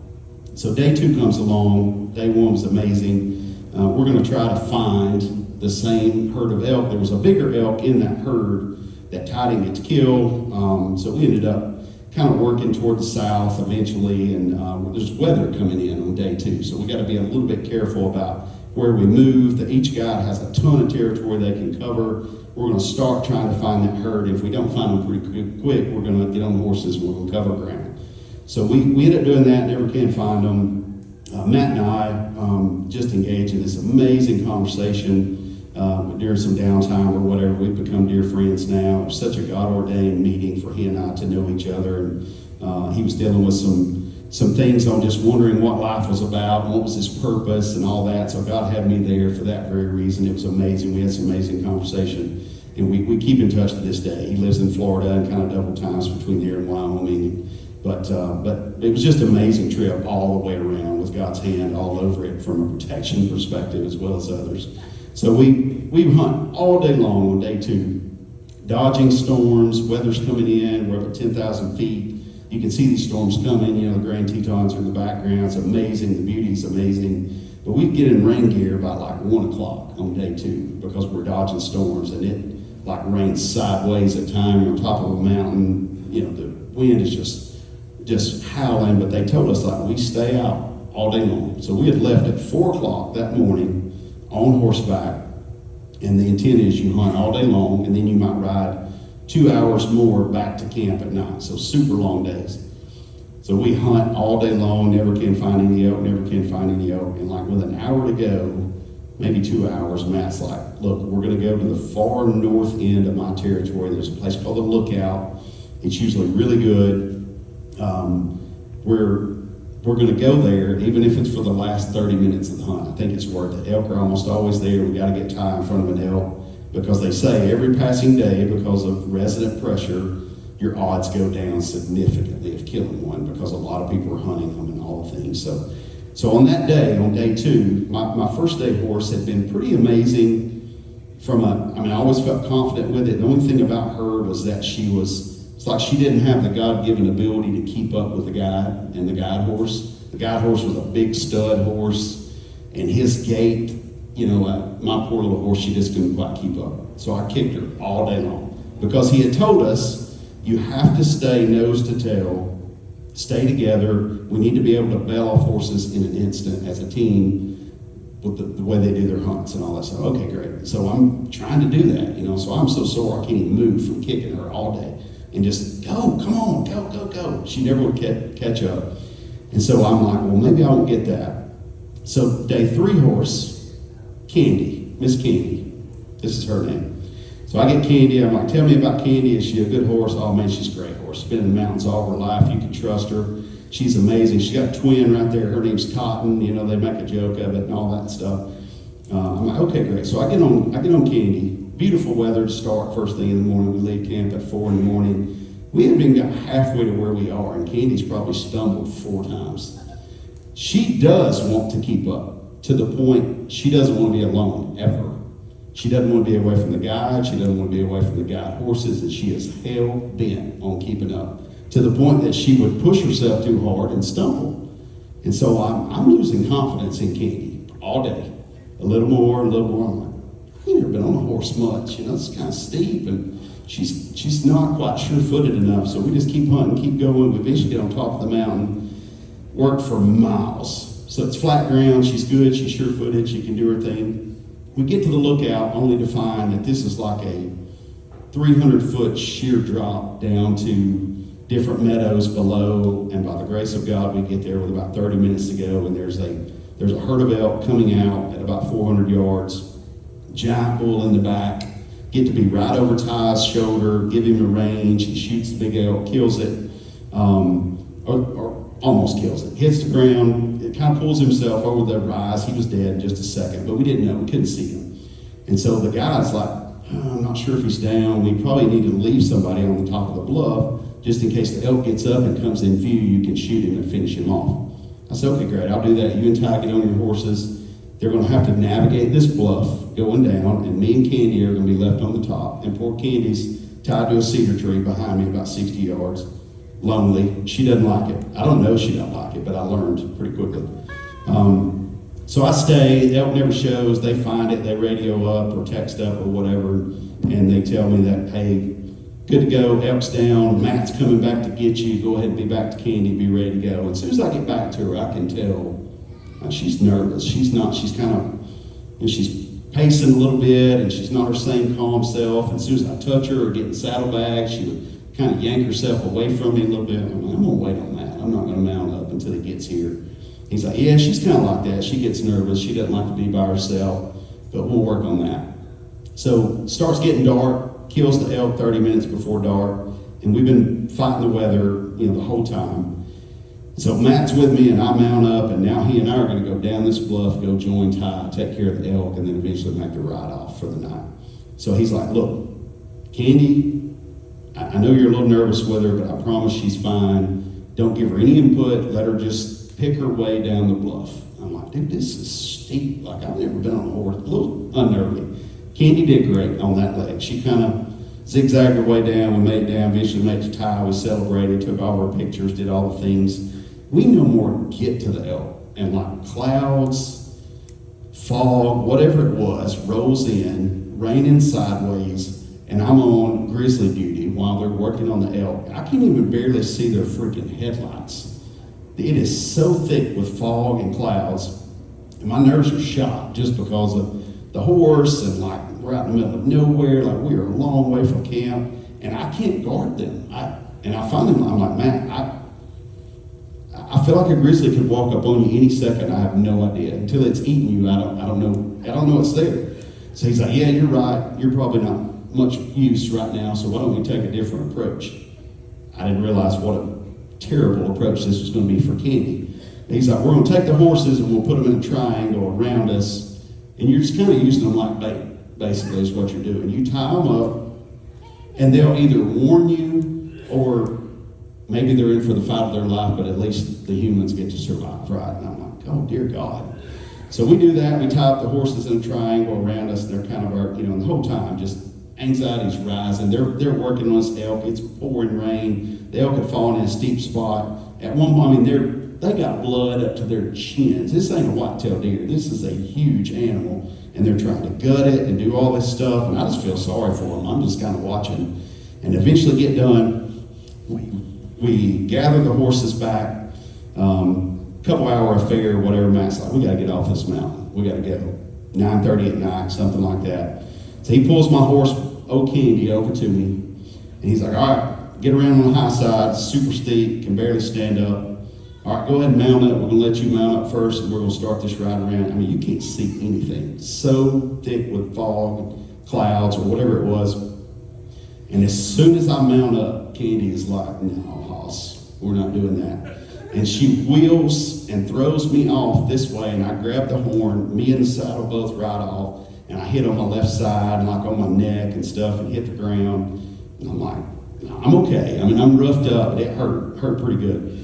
So day 2 comes along. Day 1 was amazing. We're going to try to find the same herd of elk. There was a bigger elk in that herd that Ty didn't get to kill. So we ended up kind of working toward the south eventually, and there's weather coming in on day 2, so we got to be a little bit careful about where we move. Each guy has a ton of territory they can cover. We're going to start trying to find that herd. If we don't find them pretty quick, we're going to get on the horses and we're going to cover ground. So we ended up doing that, never can find them. Matt and I just engaged in this amazing conversation during some downtime or whatever. We've become dear friends now. It was such a God-ordained meeting for he and I to know each other. And he was dealing with some things on just wondering what life was about and what was his purpose and all that. So God had me there for that very reason. It was amazing. We had some amazing conversation. And we keep in touch to this day. He lives in Florida and kind of double times between here and Wyoming. But it was just an amazing trip all the way around with God's hand all over it from a protection perspective as well as others. So we hunt all day long on day 2, dodging storms, weather's coming in, we're up at 10,000 feet. You can see these storms coming, the Grand Tetons are in the background. It's amazing, the beauty's amazing. But we get in rain gear about 1 o'clock on day 2 because we're dodging storms, and it rains sideways at times. You're on top of a mountain, the wind is just howling. But they told us we stay out all day long. So we had left at 4 o'clock that morning on horseback, and the intent is you hunt all day long, and then you might ride 2 hours more back to camp at night. So super long days. So we hunt all day long, never can find any elk, and with an hour to go, maybe 2 hours, Matt's like, look, we're going to go to the far north end of my territory. There's a place called the Lookout. It's usually really good. We're going to go there, even if it's for the last 30 minutes of the hunt. I think it's worth it. Elk are almost always there. We got to get Ty in front of an elk because they say every passing day, because of resident pressure, your odds go down significantly of killing one because a lot of people are hunting them and all the things. So on that day, on day 2, my first day horse had been pretty amazing. I always felt confident with it. The only thing about her was that it's like she didn't have the God-given ability to keep up with the guide and the guide horse. The guide horse was a big stud horse. And his gait, you know, my poor little horse, she just couldn't quite keep up. So I kicked her all day long because he had told us, you have to stay nose to tail, stay together. We need to be able to bail off horses in an instant as a team with the way they do their hunts and all that stuff. Okay, great. So I'm trying to do that, you know, so I'm so sore I can't even move from kicking her all day. And just go, come on, go, go, go. She never would catch up. And so I'm like, well, maybe I won't get that. So day 3 horse, Candy, Miss Candy. This is her name. So I get Candy. I'm like, tell me about Candy. Is she a good horse? Oh man, she's a great horse. She's been in the mountains all her life. You can trust her. She's amazing. She got a twin right there. Her name's Cotton. You know, they make a joke of it and all that stuff. I'm like, okay, great. So I get on Candy. Beautiful weather to start first thing in the morning. We leave camp at 4 in the morning. We haven't even got halfway to where we are, and Candy's probably stumbled 4 times. She does want to keep up to the point she doesn't want to be alone ever. She doesn't want to be away from the guide. She doesn't want to be away from the guide horses, and she is hell bent on keeping up to the point that she would push herself too hard and stumble. And so I'm losing confidence in Candy all day. A little more. I'm like, I've never been on a horse much. You know, it's kind of steep, and she's not quite sure-footed enough. So we just keep hunting, keep going. We eventually get on top of the mountain, work for miles. So it's flat ground. She's good. She's sure-footed. She can do her thing. We get to the lookout only to find that this is like a 300-foot sheer drop down to different meadows below, and by the grace of God, we get there with about 30 minutes to go, and there's a herd of elk coming out at about 400 yards, giant bull in the back, get to be right over Ty's shoulder, give him a range, he shoots the big elk, kills it, or almost kills it, hits the ground, it kind of pulls himself over the rise. He was dead in just a second, but we didn't know, we couldn't see him. And so the guy's like, I'm not sure if he's down, we probably need to leave somebody on the top of the bluff, just in case the elk gets up and comes in view, you can shoot him and finish him off. I said, okay, great, I'll do that. You and Ty get on your horses. They're going to have to navigate this bluff going down, and me and Candy are going to be left on the top. And poor Candy's tied to a cedar tree behind me about 60 yards, lonely. She doesn't like it. I don't know she don't like it, but I learned pretty quickly. So I stay. The elk never shows. They find it. They radio up or text up or whatever, and they tell me that, hey, good to go, elk's down, Matt's coming back to get you, go ahead and be back to Candy, be ready to go. And as soon as I get back to her, I can tell she's nervous. She's kind of, she's pacing a little bit, and she's not her same calm self. And as soon as I touch her or get in the saddlebag, she would kind of yank herself away from me a little bit. I'm like, I'm gonna wait on that. I'm not gonna mount up until he gets here. He's like, yeah, she's kind of like that. She gets nervous. She doesn't like to be by herself, but we'll work on that. So starts getting dark. Kills the elk 30 minutes before dark, and we've been fighting the weather, you know, the whole time. So Matt's with me, and I mount up, and now he and I are going to go down this bluff, go join Ty, take care of the elk, and then eventually make the ride off for the night. So he's like, look, Candy, I know you're a little nervous with her, but I promise she's fine. Don't give her any input. Let her just pick her way down the bluff. I'm like, dude, this is steep. Like, I've never been on a horse. A little unnerving. Candy did great on that leg. She kind of zigzagged her way down. We made it down, eventually made it to Ty. We celebrated, took all our pictures, did all the things. We no more get to the elk, and like clouds, fog, whatever it was, rolls in, raining sideways, and I'm on grizzly duty while they're working on the elk. I can't even barely see their freaking headlights. It is so thick with fog and clouds, and my nerves are shot just because of the horse, and like we're out in the middle of nowhere, like we are a long way from camp, and I can't guard them. And I finally, I'm like, man, I feel like a grizzly could walk up on you any second. I have no idea. Until it's eating you, I don't know it's there. So he's like, yeah, you're right. You're probably not much use right now, so why don't we take a different approach? I didn't realize what a terrible approach this was going to be for Candy. And he's like, we're going to take the horses and we'll put them in a triangle around us, and you're just kind of using them like bait, basically, is what you're doing. You tie them up, and they'll either warn you, or maybe they're in for the fight of their life, but at least the humans get to survive, right? And I'm like, oh, dear God. So we do that. We tie up the horses in a triangle around us, and they're kind of our, the whole time, just anxiety's rising. They're working on this elk. It's pouring rain. The elk had fallen in a steep spot. At one point, they got blood up to their chins. This ain't a white-tailed deer. This is a huge animal, and they're trying to gut it and do all this stuff, and I just feel sorry for them. I'm just kind of watching, and eventually get done. We gather the horses back. Couple-hour affair, whatever. Matt's like, we got to get off this mountain. We got to go. 9:30 at night, something like that. So he pulls my horse, old Candy, over to me, and he's like, all right, get around on the high side, super steep, can barely stand up. All right, go ahead and mount up. We're going to let you mount up first, and we're going to start this ride around. I mean, you can't see anything. It's so thick with fog, clouds, or whatever it was. And as soon as I mount up, Candy is like, no, Hoss, we're not doing that. And she wheels and throws me off this way, and I grab the horn. Me and the saddle both ride off, and I hit on my left side, and like on my neck and stuff, and hit the ground. And I'm like, no, I'm okay. I mean, I'm roughed up, but it hurt pretty good.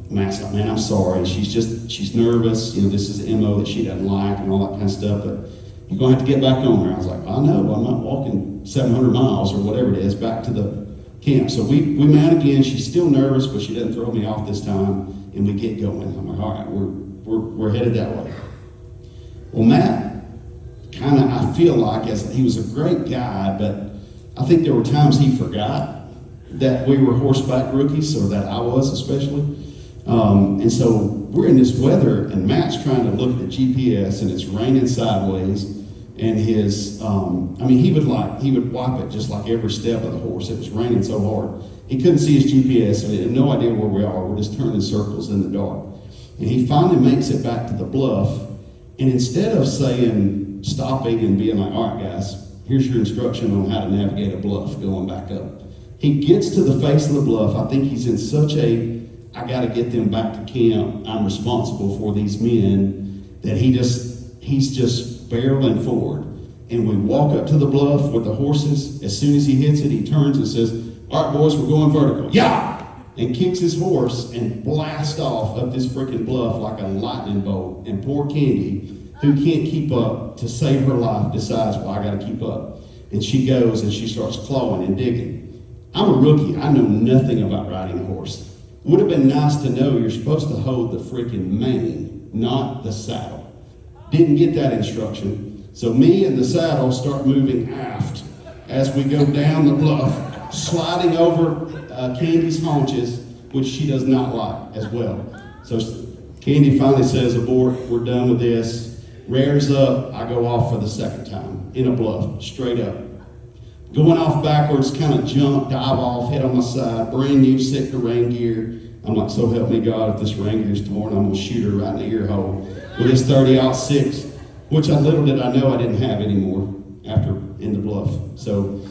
Matt's like, man, I'm sorry. She's nervous. You know, this is the MO that she doesn't like and all that kind of stuff, but you're going to have to get back on her. I was like, I know, I'm not walking 700 miles or whatever it is back to the camp. So we mount again. She's still nervous, but she doesn't throw me off this time, and we get going. I'm like, all right, we're headed that way. Well, Matt, kind of, I feel like, as he was a great guy, but I think there were times he forgot that we were horseback rookies, or that I was especially. And so we're in this weather, and Matt's trying to look at the GPS, and it's raining sideways. And his, he would wipe it just like every step of the horse. It was raining so hard. He couldn't see his GPS, and he had no idea where we are. We're just turning circles in the dark. And he finally makes it back to the bluff. And instead of stopping and being like, all right, guys, here's your instruction on how to navigate a bluff going back up, he gets to the face of the bluff. I think he's in such I got to get them back to camp. I'm responsible for these men, that he's just barreling forward. And we walk up to the bluff with the horses. As soon as he hits it, he turns and says, all right, boys, we're going vertical. Yeah! And kicks his horse and blasts off up this freaking bluff like a lightning bolt. And poor Candy, who can't keep up, to save her life, decides, well, I got to keep up. And she goes and she starts clawing and digging. I'm a rookie. I know nothing about riding a horse. Would have been nice to know you're supposed to hold the freaking mane, not the saddle. Didn't get that instruction. So me and the saddle start moving aft as we go down the bluff, sliding over Candy's haunches, which she does not like as well. So Candy finally says, abort, we're done with this. Rears up, I go off for the second time in a bluff, straight up. Going off backwards, kind of jump, dive off, head on my side, brand new, sick to rain gear. I'm like, so help me God, if this rain gear's torn, I'm gonna shoot her right in the ear hole with this 30-06, which little did I know I didn't have anymore after in the bluff. So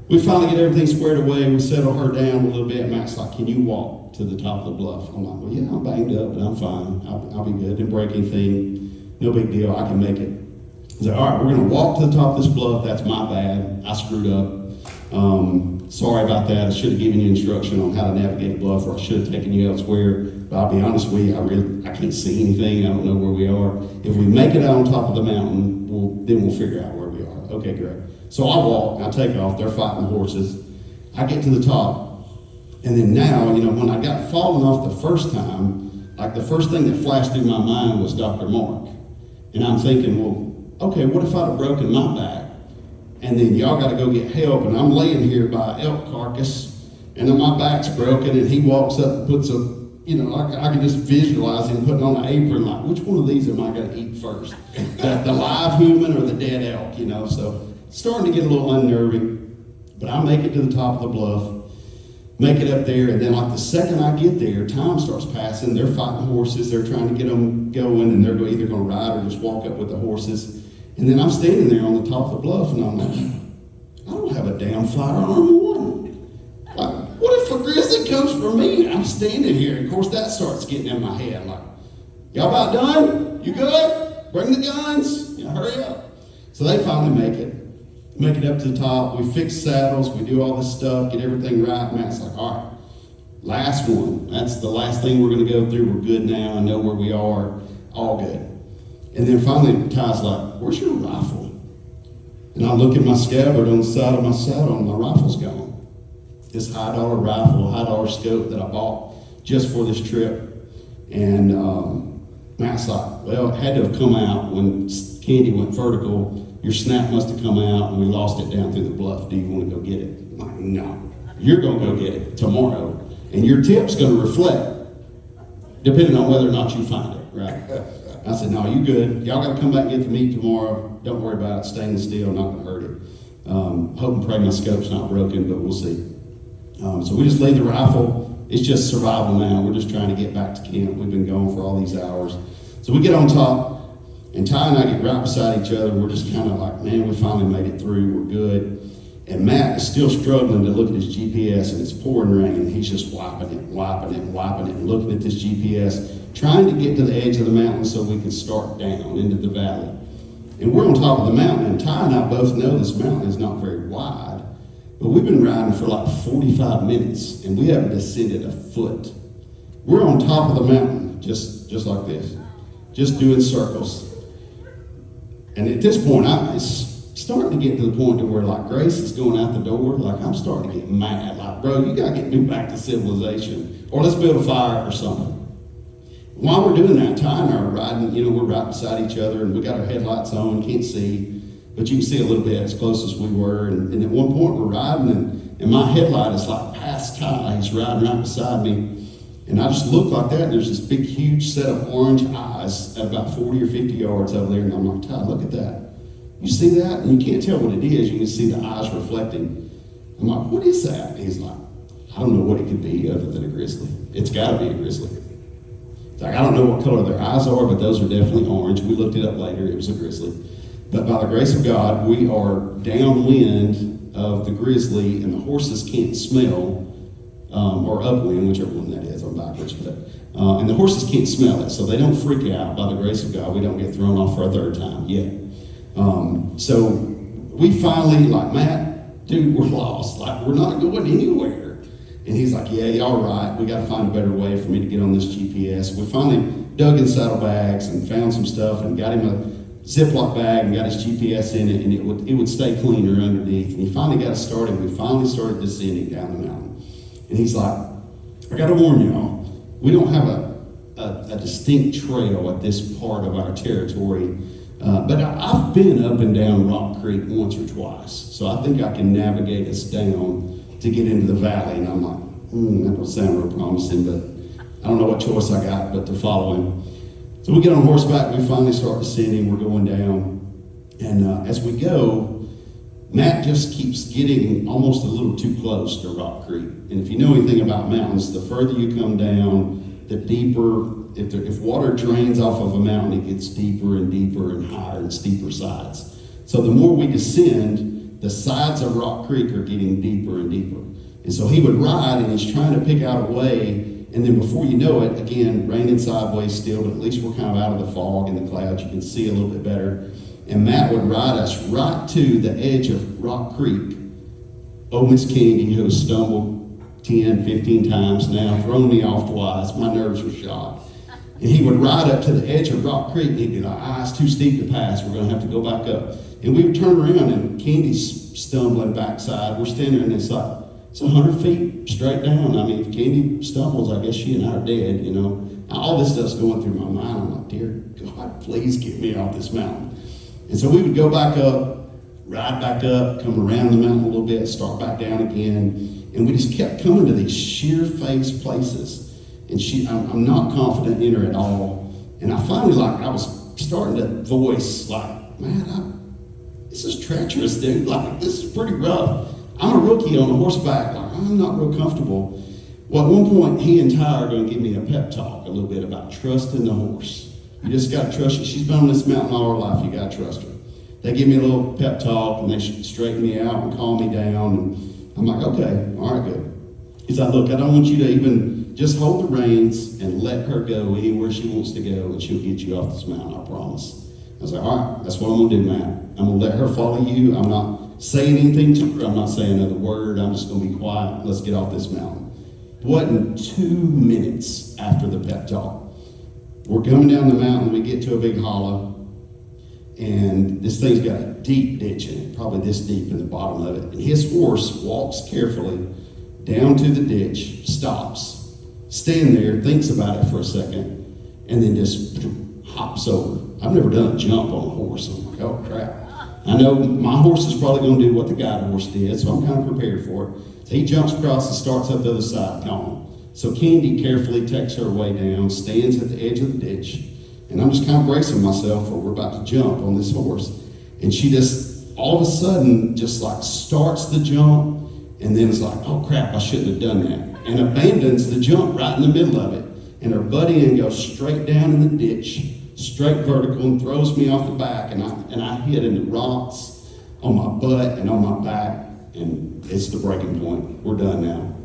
we finally get everything squared away. We settle her down a little bit. Matt's like, can you walk to the top of the bluff? I'm like, well, yeah, I'm banged up, but I'm fine. I'll be good. Didn't break anything. No big deal. I can make it. He's like, all right, we're going to walk to the top of this bluff. That's my bad. I screwed up. Sorry about that. I should have given you instruction on how to navigate a bluff, or I should have taken you elsewhere. But I'll be honest with you, I can't see anything. I don't know where we are. If we make it out on top of the mountain, then we'll figure out where we are. Okay, great. So I walk, I take off. They're fighting the horses. I get to the top. And then now, when I got fallen off the first time, like the first thing that flashed through my mind was Dr. Mark. And I'm thinking, well, okay, what if I'd have broken my back? And then y'all got to go get help, and I'm laying here by an elk carcass, and then my back's broken, and he walks up and puts I can just visualize him putting on an apron, like, which one of these am I going to eat first? The live human or the dead elk, So starting to get a little unnerving, but I make it to the top of the bluff, make it up there, and then like the second I get there, time starts passing. They're fighting horses. They're trying to get them going, and they're either going to ride or just walk up with the horses. And then I'm standing there on the top of the bluff, and I'm like, I don't have a damn firearm one. Like, what if a grizzly comes for me? And I'm standing here, and of course that starts getting in my head. Like, y'all about done? You good? Bring the guns. Hurry up. So they finally make it up to the top. We fix saddles. We do all this stuff, get everything right. Matt's like, all right, last one. That's the last thing we're going to go through. We're good now. I know where we are. All good. And then finally, Ty's like, where's your rifle? And I look at my scabbard on the side of my saddle, and my rifle's gone. This high-dollar rifle, high-dollar scope that I bought just for this trip. And Matt's like, well, it had to have come out when Candy went vertical. Your snap must have come out and we lost it down through the bluff. Do you want to go get it? I'm like, no. You're going to go get it tomorrow. And your tip's going to reflect, depending on whether or not you find it, right? I said, no, you good. Y'all got to come back and get the meat tomorrow. Don't worry about it. Stainless steel, not going to hurt it. Hope and pray my scope's not broken, but we'll see. So we just laid the rifle. It's just survival now. We're just trying to get back to camp. We've been gone for all these hours. So we get on top, and Ty and I get right beside each other. We're just kind of like, man, we finally made it through. We're good. And Matt is still struggling to look at his GPS, and it's pouring rain, and he's just wiping it, and looking at this GPS, trying to get to the edge of the mountain so we can start down into the valley. And we're on top of the mountain, and Ty and I both know this mountain is not very wide, but we've been riding for like 45 minutes, and we haven't descended a foot. We're on top of the mountain, just like this, just doing circles. And at this point, it's starting to get to the point to where like Grace is going out the door, like I'm starting to get mad, like, bro, you gotta get me back to civilization, or let's build a fire or something. While we're doing that, Ty and I are riding, we're right beside each other, and we got our headlights on, can't see, but you can see a little bit as close as we were, and at one point we're riding, and my headlight is like past Ty, he's riding right beside me, and I just look like that, and there's this big, huge set of orange eyes at about 40 or 50 yards over there, and I'm like, Ty, look at that. You see that? And you can't tell what it is. You can see the eyes reflecting. I'm like, what is that? And he's like, I don't know what it could be other than a grizzly. It's got to be a grizzly. It's like, I don't know what color their eyes are, but those are definitely orange. We looked it up later. It was a grizzly. But by the grace of God, we are downwind of the grizzly, and the horses can't smell, or upwind, whichever one that is. I'm backwards for that. And the horses can't smell it, so they don't freak out. By the grace of God, we don't get thrown off for a third time yet. So we finally, like, Matt, dude, we're lost. Like, we're not going anywhere. And he's like, yeah, y'all right. We got to find a better way for me to get on this GPS. We finally dug in saddlebags and found some stuff and got him a Ziploc bag and got his GPS in it, and it would stay cleaner underneath. And he finally got us started. We finally started descending down the mountain. And he's like, I got to warn y'all, we don't have a distinct trail at this part of our territory. But I've been up and down Rock Creek once or twice, so I think I can navigate us down to get into the valley. And I'm like, that don't sound real promising, but I don't know what choice I got but to follow him. So we get on horseback, we finally start descending, we're going down. And as we go, Matt just keeps getting almost a little too close to Rock Creek. And if you know anything about mountains, the further you come down, the deeper. If water drains off of a mountain, it gets deeper and deeper and higher and steeper sides. So the more we descend, the sides of Rock Creek are getting deeper and deeper. And so he would ride, and he's trying to pick out a way, and then before you know it, again, raining sideways still, but at least we're kind of out of the fog and the clouds. You can see a little bit better. And Matt would ride us right to the edge of Rock Creek. Oh, Miss Candy, who has stumbled 10, 15 times now, thrown me off twice. My nerves were shot. And he would ride up to the edge of Rock Creek, and he'd be like, it's too steep to pass. We're going to have to go back up. And we would turn around, and Candy's stumbling backside. We're standing there, and it's like, it's 100 feet straight down. I mean, if Candy stumbles, I guess she and I are dead, All this stuff's going through my mind. I'm like, dear God, please get me off this mountain. And so we would go back up, ride back up, come around the mountain a little bit, start back down again. And we just kept coming to these sheer face places. And I'm not confident in her at all. And I finally, I was starting to voice, man, this is treacherous, dude. This is pretty rough. I'm a rookie on a horseback. I'm not real comfortable. Well, at one point, he and Ty are going to give me a pep talk a little bit about trusting the horse. You just got to trust her. She's been on this mountain all her life. You got to trust her. They give me a little pep talk, and they straighten me out and calm me down. And I'm like, okay, all right, good. He's like, look, I don't want you to even just hold the reins and let her go anywhere she wants to go, and she'll get you off this mountain, I promise. I was like, all right, that's what I'm going to do, Matt. I'm going to let her follow you. I'm not saying anything to her. I'm not saying another word. I'm just going to be quiet. Let's get off this mountain. It wasn't 2 minutes after the pep talk. We're coming down the mountain. We get to a big hollow, and this thing's got a deep ditch in it, probably this deep in the bottom of it. And his horse walks carefully down to the ditch, stops, stands there, thinks about it for a second, and then just hops over. I've never done a jump on a horse. I'm like, oh crap. I know my horse is probably going to do what the guide horse did, so I'm kind of prepared for it. So he jumps across and starts up the other side, gone. So Candy carefully takes her way down, stands at the edge of the ditch, and I'm just kind of bracing myself for we're about to jump on this horse. And she just, all of a sudden, just like starts the jump, and then is like, oh crap, I shouldn't have done that. And abandons the jump right in the middle of it. And her buddy and goes straight down in the ditch, straight vertical, and throws me off the back, and I hit in the rocks on my butt and on my back, and it's the breaking point. We're done now.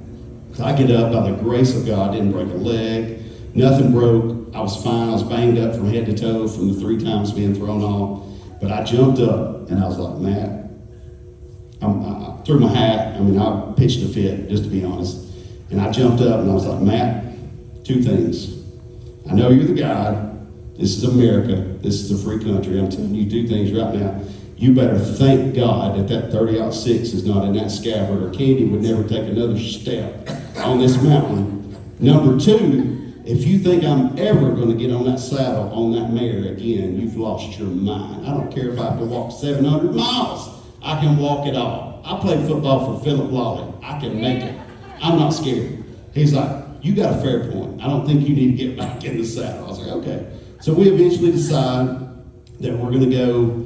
So I get up by the grace of God, didn't break a leg, nothing broke. I was fine. I was banged up from head to toe from the 3 times being thrown off. But I jumped up and I was like, Matt, I threw my hat. I mean, I pitched a fit, just to be honest. And I jumped up and I was like, Matt, 2 things. I know you're the guy. This is America. This is a free country. I'm telling you 2 things right now. You better thank God that 30-06 is not in that scabbard, or Candy would never take another step on this mountain. Number 2, if you think I'm ever going to get on that saddle on that mare again, you've lost your mind. I don't care if I have to walk 700 miles. I can walk it all. I played football for Philip Lawley. I can make it. I'm not scared. He's like, you got a fair point. I don't think you need to get back in the saddle. I was like, okay. So we eventually decide that we're going to go,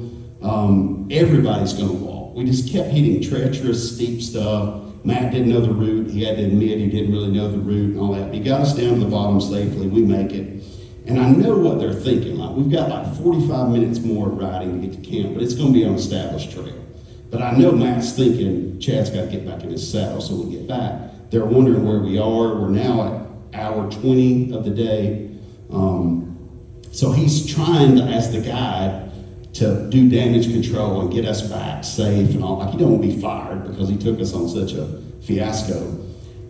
everybody's going to walk. We just kept hitting treacherous, steep stuff. Matt didn't know the route. He had to admit he didn't really know the route and all that. But he got us down to the bottom safely. We make it. And I know what they're thinking. Like, we've got like 45 minutes more of riding to get to camp, but it's going to be on established trail. But I know Matt's thinking, Chad's got to get back in his saddle so we get back. They're wondering where we are. We're now at hour 20 of the day. So he's trying to, as the guide, to do damage control and get us back safe and all. Like, he don't want to be fired because he took us on such a fiasco.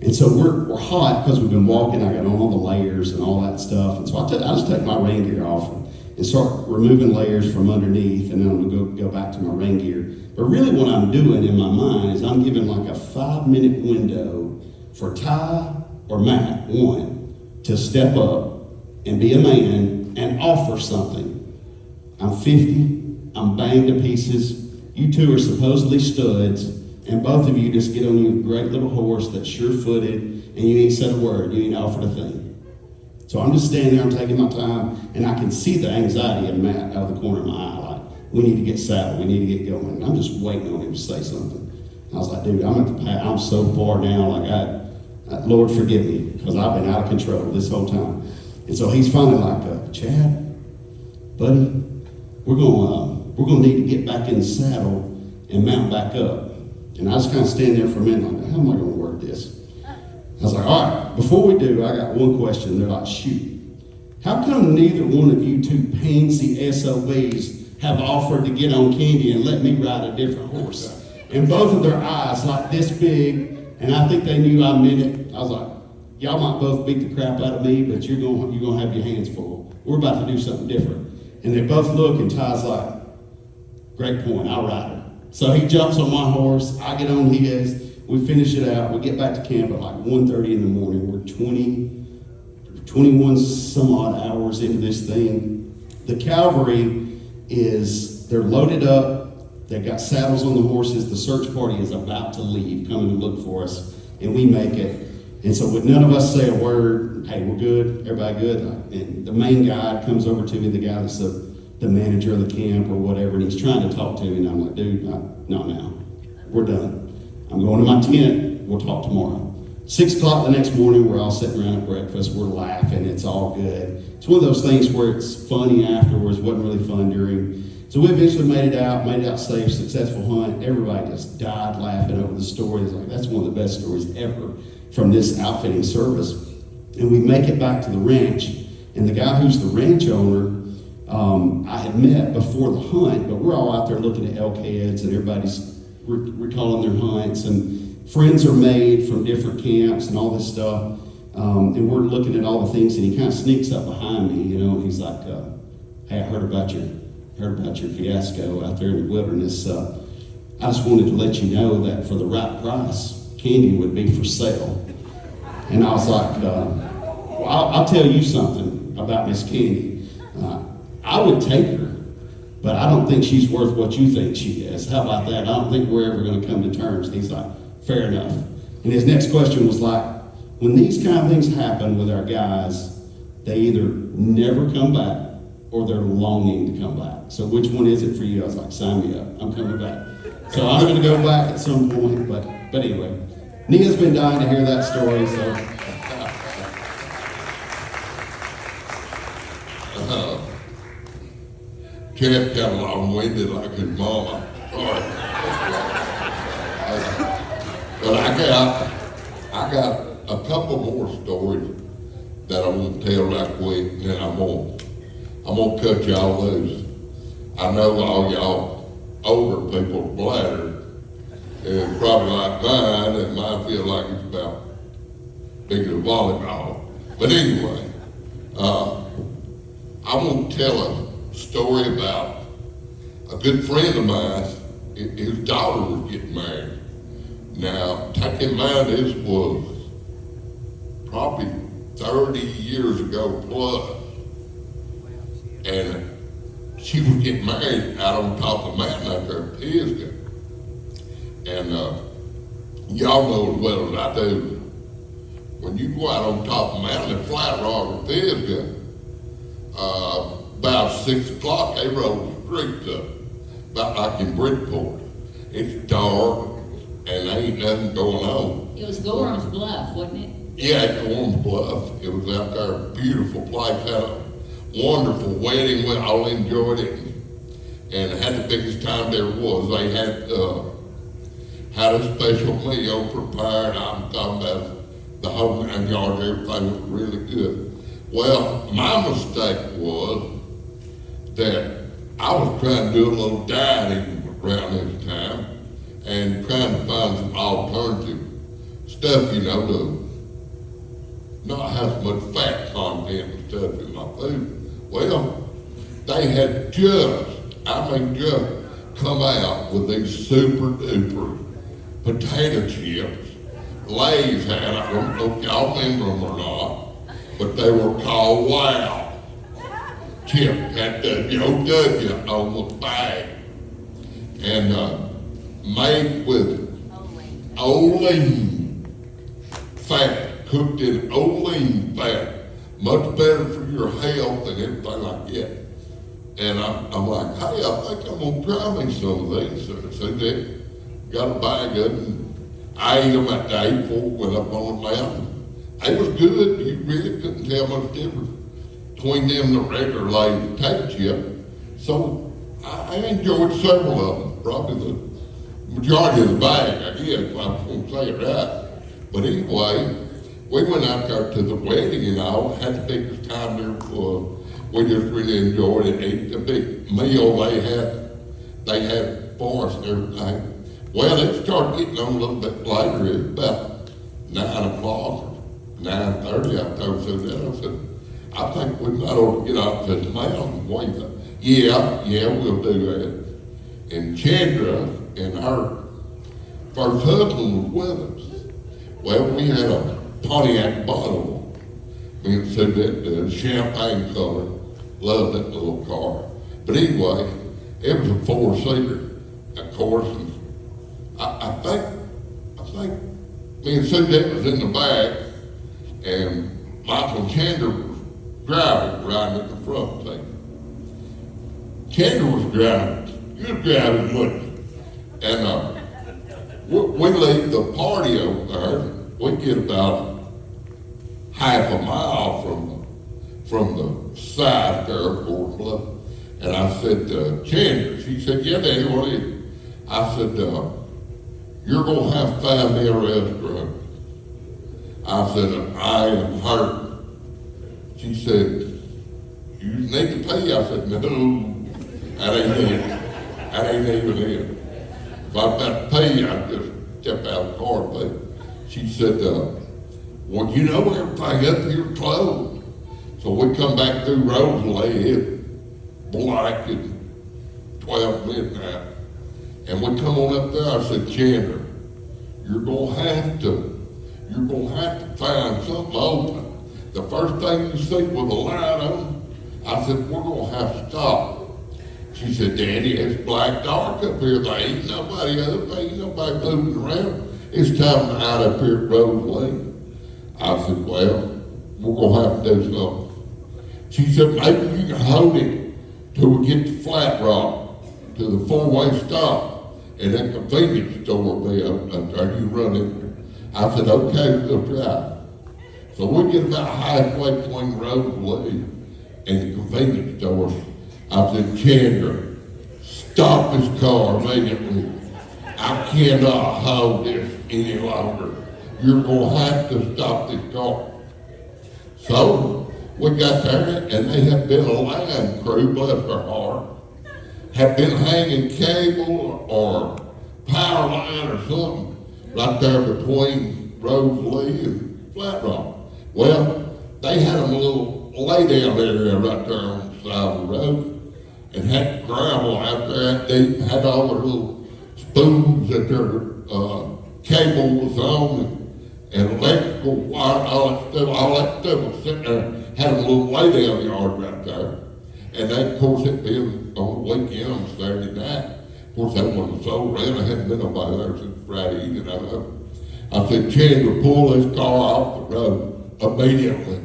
And so we're hot because we've been walking. I got on all the layers and all that stuff. And so I just take my rain gear off and start removing layers from underneath, and then I'm going to go back to my rain gear. But really what I'm doing in my mind is I'm giving like a 5-minute window for Ty or Matt, one, to step up and be a man and offer something. I'm 50, I'm banged to pieces. You 2 are supposedly studs, and both of you just get on your great little horse that's sure-footed, and you ain't said a word, you ain't offered a thing. So I'm just standing there, I'm taking my time, and I can see the anxiety in Matt out of the corner of my eye, like, we need to get saddled, we need to get going. And I'm just waiting on him to say something. I was like, dude, I'm so far down, like, Lord forgive me, because I've been out of control this whole time. And so he's finally like, Chad, buddy, we're going to need to get back in the saddle and mount back up. And I just kind of stand there for a minute, like, how am I going to work this? I was like, all right, before we do, I got one question. They're like, shoot, how come neither one of you 2 pansy SOBs have offered to get on Candy and let me ride a different horse? And both of their eyes like this big, and I think they knew I meant it. I was like, y'all might both beat the crap out of me, but you're going to have your hands full. We're about to do something different. And they both look, and Ty's like, great point, I'll ride her. So he jumps on my horse, I get on his, we finish it out, we get back to camp at like 1:30 in the morning. We're 21 some odd hours into this thing. The cavalry they're loaded up, they've got saddles on the horses, the search party is about to leave, coming to look for us, and we make it. And so with none of us say a word, hey, we're good, everybody good? And the main guy comes over to me, the guy that's the manager of the camp or whatever, and he's trying to talk to me, and I'm like, dude, not now. We're done. I'm going to my tent, we'll talk tomorrow. 6 o'clock the next morning, we're all sitting around at breakfast, we're laughing, it's all good. It's one of those things where it's funny afterwards, wasn't really fun during. So we eventually made it out safe, successful hunt. Everybody just died laughing over the story. It's like, that's one of the best stories ever from this outfitting service. And we make it back to the ranch, and the guy who's the ranch owner, I had met before the hunt, but we're all out there looking at elk heads, and everybody's recalling their hunts, and friends are made from different camps and all this stuff. And we're looking at all the things, and he kind of sneaks up behind me, and he's like, hey, I heard about your fiasco out there in the wilderness. I just wanted to let you know that for the right price, Candy would be for sale. And I was like, well, I'll tell you something. about Miss Kenny. I would take her, but I don't think she's worth what you think she is. How about that? I don't think we're ever going to come to terms. And he's like, fair enough. And his next question was like, when these kind of things happen with our guys, they either never come back or they're longing to come back. So which one is it for you? I was like, sign me up. I'm coming back. So I'm going to go back at some point. But anyway, Nia's been dying to hear that story. So. Chad got long-winded like his mama. Sorry. But I got a couple more stories that I won't tell right quick, and then I'm gonna cut y'all loose. I know all y'all older people bladder, and probably like mine, and mine feel like it's about big as a volleyball. But anyway, I want to tell a story about a good friend of mine. His daughter was getting married. Now, take in mind, this was probably 30 years ago plus. And she was getting married out on top of the mountain out there at Pisgah. And y'all know as well as I do, when you go out on top of the mountain at Flat Rock or Pisgah, about 6 o'clock, they roll the streets up, about like in Bridgeport. It's dark, and there ain't nothing going on. It was Gorham's Bluff, wasn't it? Yeah, at Warm Bluff. It was out there, beautiful place, had a wonderful wedding. We all enjoyed it, and had the biggest time there was. They had a special meal prepared. I'm talking about the whole 9 yards, everything was really good. Well, my mistake was that I was trying to do a little dieting around this time and trying to find some alternative stuff, you know, to not have so much fat content and stuff in my food. Well, they had just come out with these super duper potato chips. Lay's had, I don't know if y'all remember them or not, but they were called Wow. Chip had W-O-W on the bag. And made with olein fat, cooked in olein fat, much better for your health and everything like that. And I'm like, hey, I think I'm gonna try me some of these. So they got a bag of them. I ate them that day before we went up on the mountain. They was good. You really couldn't tell much difference between them and the regular Lay's potato chip. So I enjoyed several of them, probably the majority of the bag, I guess, if I'm going to say it right. But anyway, we went out there to the wedding and all, had the biggest time there was. We just really enjoyed it, ate the big meal they had for us and everything. Well, it started getting on a little bit later. It was about 9 o'clock, 9:30. I told Susie, I said, I think we might ought to get off this mountain. What do you think? Yeah, we'll do that. And Chandra and her first husband was with us. Well, we had a Pontiac bottle. Me and Susie, that champagne color. Loved that little car. But anyway, it was a 4-seater, of course. And I think me and Susie was in the back, and Michael Chandler was driving right in the front seat. Chandler was driving. He was driving with me. And we leave the party over there. We get about half a mile from the side there of Porch Swing. And I said to Chandler, she said, yeah, Daddy, what is it? I said, you're going to have to find me a restaurant. I said, I am hurt. She said, you need to pay. I said, no, that ain't it. That ain't even it. If I've got to pay, I'd just step out of the car and pay. She said, well, you know, everything up here closed. So we come back through Rosalie, it black at 12 midnight. And we come on up there, I said, Chandler, you're gonna have to find something open. The first thing you see with a light on, I said, we're gonna have to stop. She said, Daddy, it's black dark up here. There ain't nobody up, there ain't nobody moving around. It's time to hide up here at Rose Lane. I said, well, we're gonna have to do something. She said, maybe you can hold it till we get to Flat Rock, to the four-way stop, and that convenience store will be open up there. You run in there. I said, okay, we'll try. So we get about halfway between Rose Lane and the convenience store. I said, Chandler, stop this car immediately. I cannot hold this any longer. You're gonna have to stop this car. So we got there, and they had been a line crew, bless their heart, had been hanging cable or power line or something right there between Rosalie and Flat Rock. Well, they had them a little lay down area right there on the side of the road, and had gravel out there deep, had all their little spoons that their cable was on, and electrical wire, all that stuff was sitting there, had a little lay down yard right there. And then, of course, it being on the weekend, on Saturday night, of course, that wasn't so around, there hadn't been nobody there since Friday evening. I said, Chandler, pull this car off the road immediately.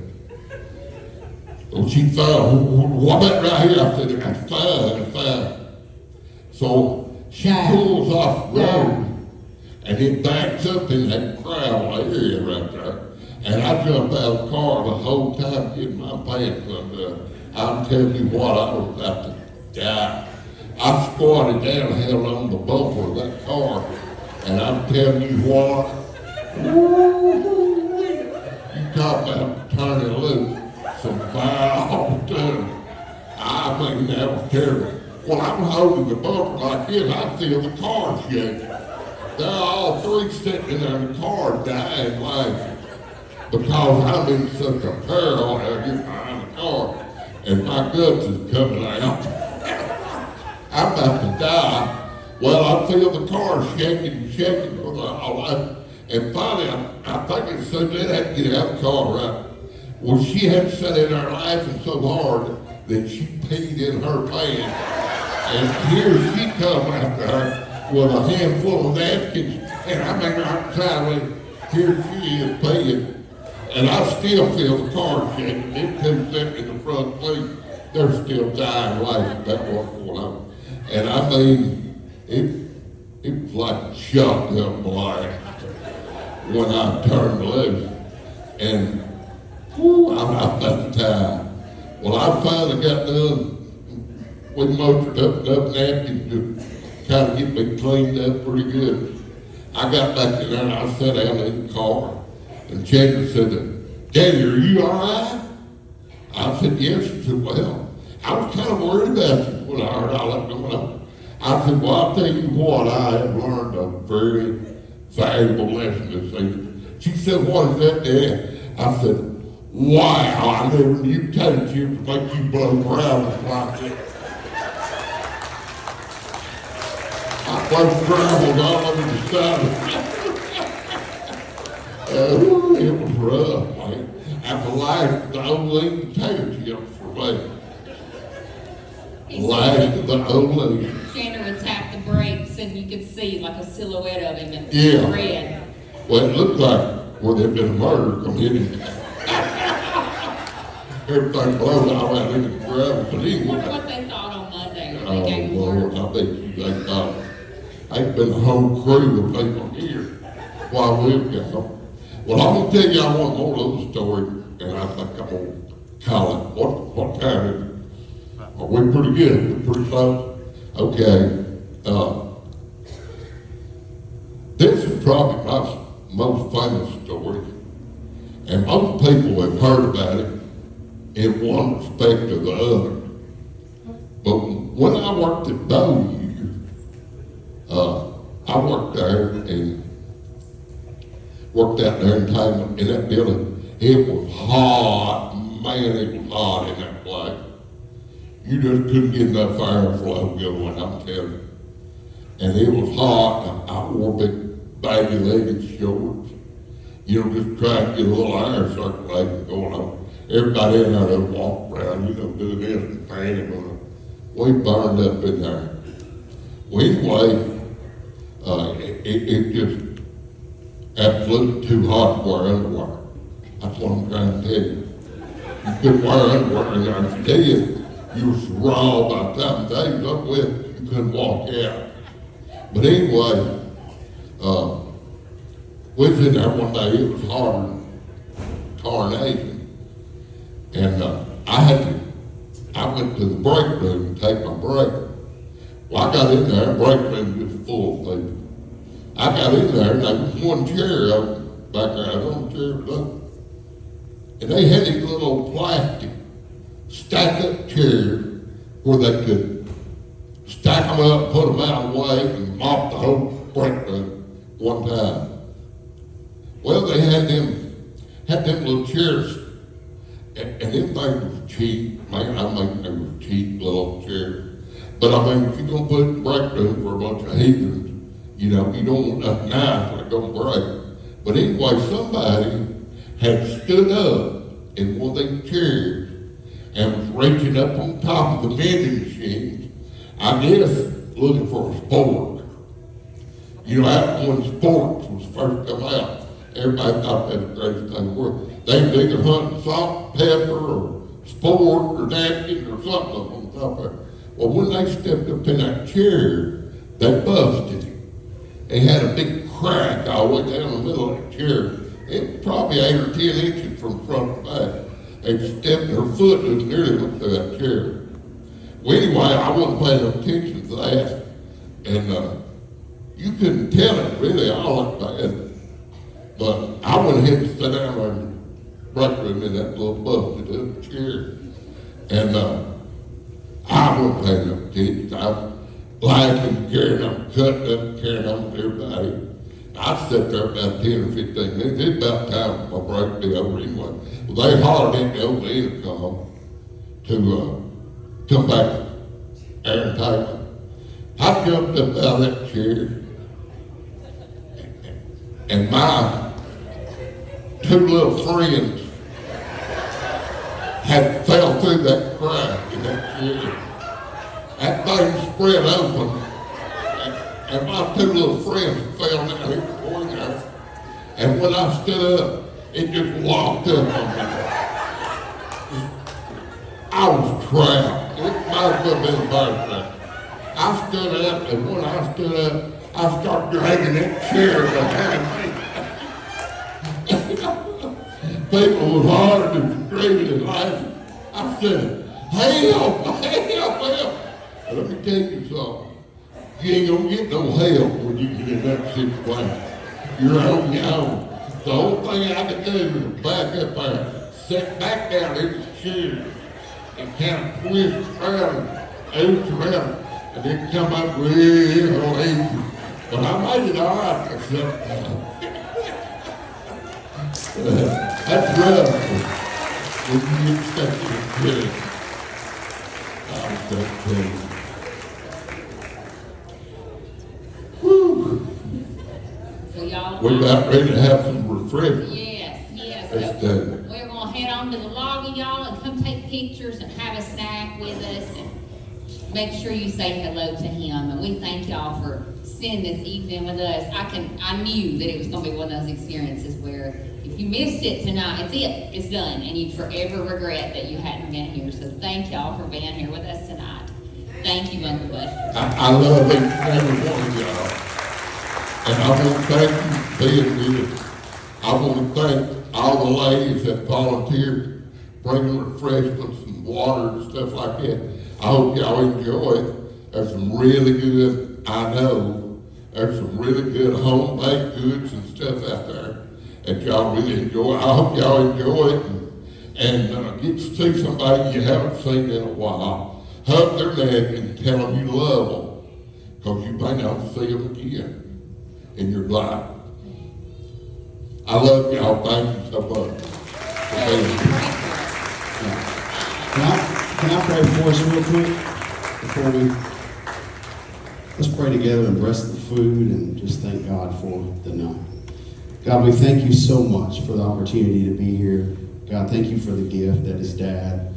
So she found, what about right here? I said, that's fine, that's fine. So she pulls off the road, and it backs up in that gravel area right there. And I jumped out of the car the whole time getting my pants undone. I'm telling you what, I was about to die. I squatted down and held on the bumper of that car, and I'm telling you what, you talk about turning loose some foul stuff. I mean, that was terrible. Well, I'm holding the bumper like this, I feel the car shaking. They're all three sitting there in the car dying laughing because I'm in such a peril out here behind the car, and my guts is coming out. I'm about to die. Well, I feel the car shaking for the life. And finally, I think it's so dead I had to get out of the car, right? Well, she had sat in there laughing so hard that she peed in her pants. And here she come out there with a handful of napkins, and I mean, right beside me, here she is peeing. And I still feel the car shaking. Them two sitting in the front seat, they're still dying laughing about what's going on. And I mean, it was like a shotgun blast when I turned loose. And I'm about to die. Well, I finally got done. We motored up enough napkins to kind of get me cleaned up pretty good. I got back in there and I sat down in the car. And Chandler said, Daddy, are you all right? I said, yes. He said, well, I was kind of worried about you when I heard all that going on. I said, well, I'll tell you what, I have learned a very valuable lesson this evening. She said, what is that, Dad? I said, wow, I never knew potato chips would make you blow gravel like that. I blew gravel all over the side. It was rough, man. After life, the only potato chips for me. Last of the only. Chandler would tap the brakes and you could see like a silhouette of him in Yeah. red. Well, it looked like where there'd been a murder committed. Everything blown all out in the gravel, but I anyway. wonder what they thought on Monday when they Oh, gave Lord, word. I bet you they thought, ain't been a whole crew of people here while we've gone. Well, I'm gonna tell y'all one more little story, and I think I'm gonna call it, what time is it? Are we pretty good? We're pretty close? Okay. This is probably my most famous story, and most people have heard about it in one respect or the other. But when I worked at Bowview, I worked there and worked out there in that building. It was hot, man, it was hot in that place. You just couldn't get enough airflow going, I'm telling you. And it was hot, and I wore big baggy legged shorts. You know, just try to get a little air circulation going on. Everybody in there that walk around, you know, do this and painting on it. We burned up in there. Well, anyway, it just absolutely too hot to wear underwear. That's what I'm trying to tell you. You couldn't wear underwear in there. I tell you, you were raw by the time the day was up with, you couldn't walk out. But anyway, we was in there one day, it was harder than coronation. And I went to the break room to take my break. Well, I got in there, the break room was full of people. I got in there, and there was one chair up back there, I was on the chair was up. And they had these little plastic stack-up chairs where they could stack them up, put them out of the way, and mop the whole break room one time. Well, they had them little chairs, and them things was cheap. Man, I mean, they were cheap little chairs. But I mean, if you're gonna put it in the break room for a bunch of heathens, you know, you don't want nothing nice when it don't break. But anyway, somebody had stood up in one of these chairs and was reaching up on top of the vending machines, I guess looking for a sport. You know, after when sports was first come out, everybody thought that was the greatest thing in the world. They was either hunting salt, pepper, or sport, or napkins, or something up on top of it. Well, when they stepped up in that chair, they busted him. They had a big crack all the way down the middle of the chair. It was probably 8 or 10 inches from front to back. They stepped, her foot was nearly went through that chair. Well, anyway, I wasn't paying no attention to that. And you couldn't tell it really all that bad. But I went ahead and sat down there in the break room in that little busted up chair. And I wasn't paying no attention. I was laughing, carrying on, cutting up, carrying on with everybody. I sat there about 10 or 15 minutes. It's about time for my break to be over anyway. Well, they hollered at me over the intercom to come back there and take me. I jumped up out of that chair, and my 2 little friends had fell through that crack in that chair. That thing spread open, and my 2 little friends fell down here before there. And when I stood up, it just locked up on me. I was trapped. It might as well have been embarrassing. I stood up, and when I stood up, I started dragging that chair behind me. People were hollering and screaming and laughing. I said, help, help, help. And let me tell you something. You ain't gonna get no help when you get in that situation. You're on your own. The only thing I can do is back up there, sit back down in the chair, and kind of twist around, ooch around, and then come up real easy. But I made it all right myself. That's rough. When you get stuck in the chair. I was that crazy. Whew. So y'all. We're about ready to have some refreshments. Yes. Let's So do it. we're gonna head on to the lobby, y'all, and come take pictures and have a snack with us and make sure you say hello to him. And we thank y'all for spending this evening with us. I knew that it was gonna be one of those experiences where if you missed it tonight, it's done, and you'd forever regret that you hadn't been here. So thank y'all for being here with us tonight. Thank you, Uncle Buster. I love each and every one of y'all. And I want to thank you for being here. I want to thank all the ladies that volunteered, bringing refreshments and water and stuff like that. I hope y'all enjoy it. There's some really good, I know, there's some really good home-baked goods and stuff out there that y'all really enjoy. I hope y'all enjoy it and get to see somebody you haven't seen in a while. Hug their neck and tell them you love them, because you may not see them again in your life. I love y'all. Thank you so much for being here. Can I pray for us real quick before let's pray together and bless the food and just thank God for the night. God, we thank you so much for the opportunity to be here. God, thank you for the gift that is Dad.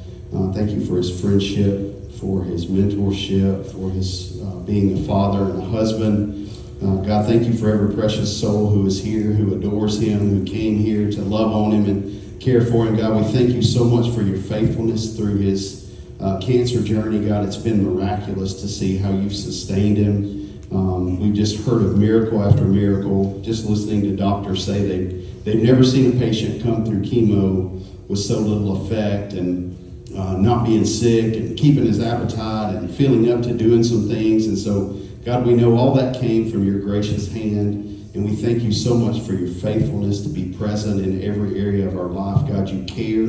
Thank you for his friendship, for his mentorship, for his being a father and a husband. God, thank you for every precious soul who is here, who adores him, who came here to love on him and care for him. God, we thank you so much for your faithfulness through his cancer journey. God, it's been miraculous to see how you've sustained him. We've just heard of miracle after miracle, just listening to doctors say they've never seen a patient come through chemo with so little effect, and not being sick and keeping his appetite and feeling up to doing some things. And so, God, we know all that came from your gracious hand, and we thank you so much for your faithfulness to be present in every area of our life. God, you care.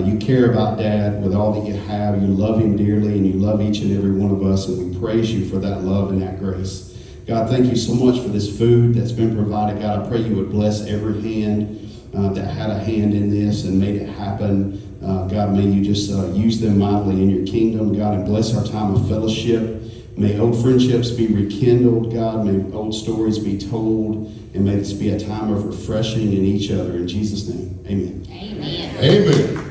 You care about Dad with all that you have. You love him dearly, and you love each and every one of us, and we praise you for that love and that grace. God, thank you so much for this food that's been provided. God, I pray you would bless every hand that had a hand in this and made it happen. God, may you just use them mightily in your kingdom. God, and bless our time of fellowship. May old friendships be rekindled, God. May old stories be told. And may this be a time of refreshing in each other. In Jesus' name, amen. Amen. Amen.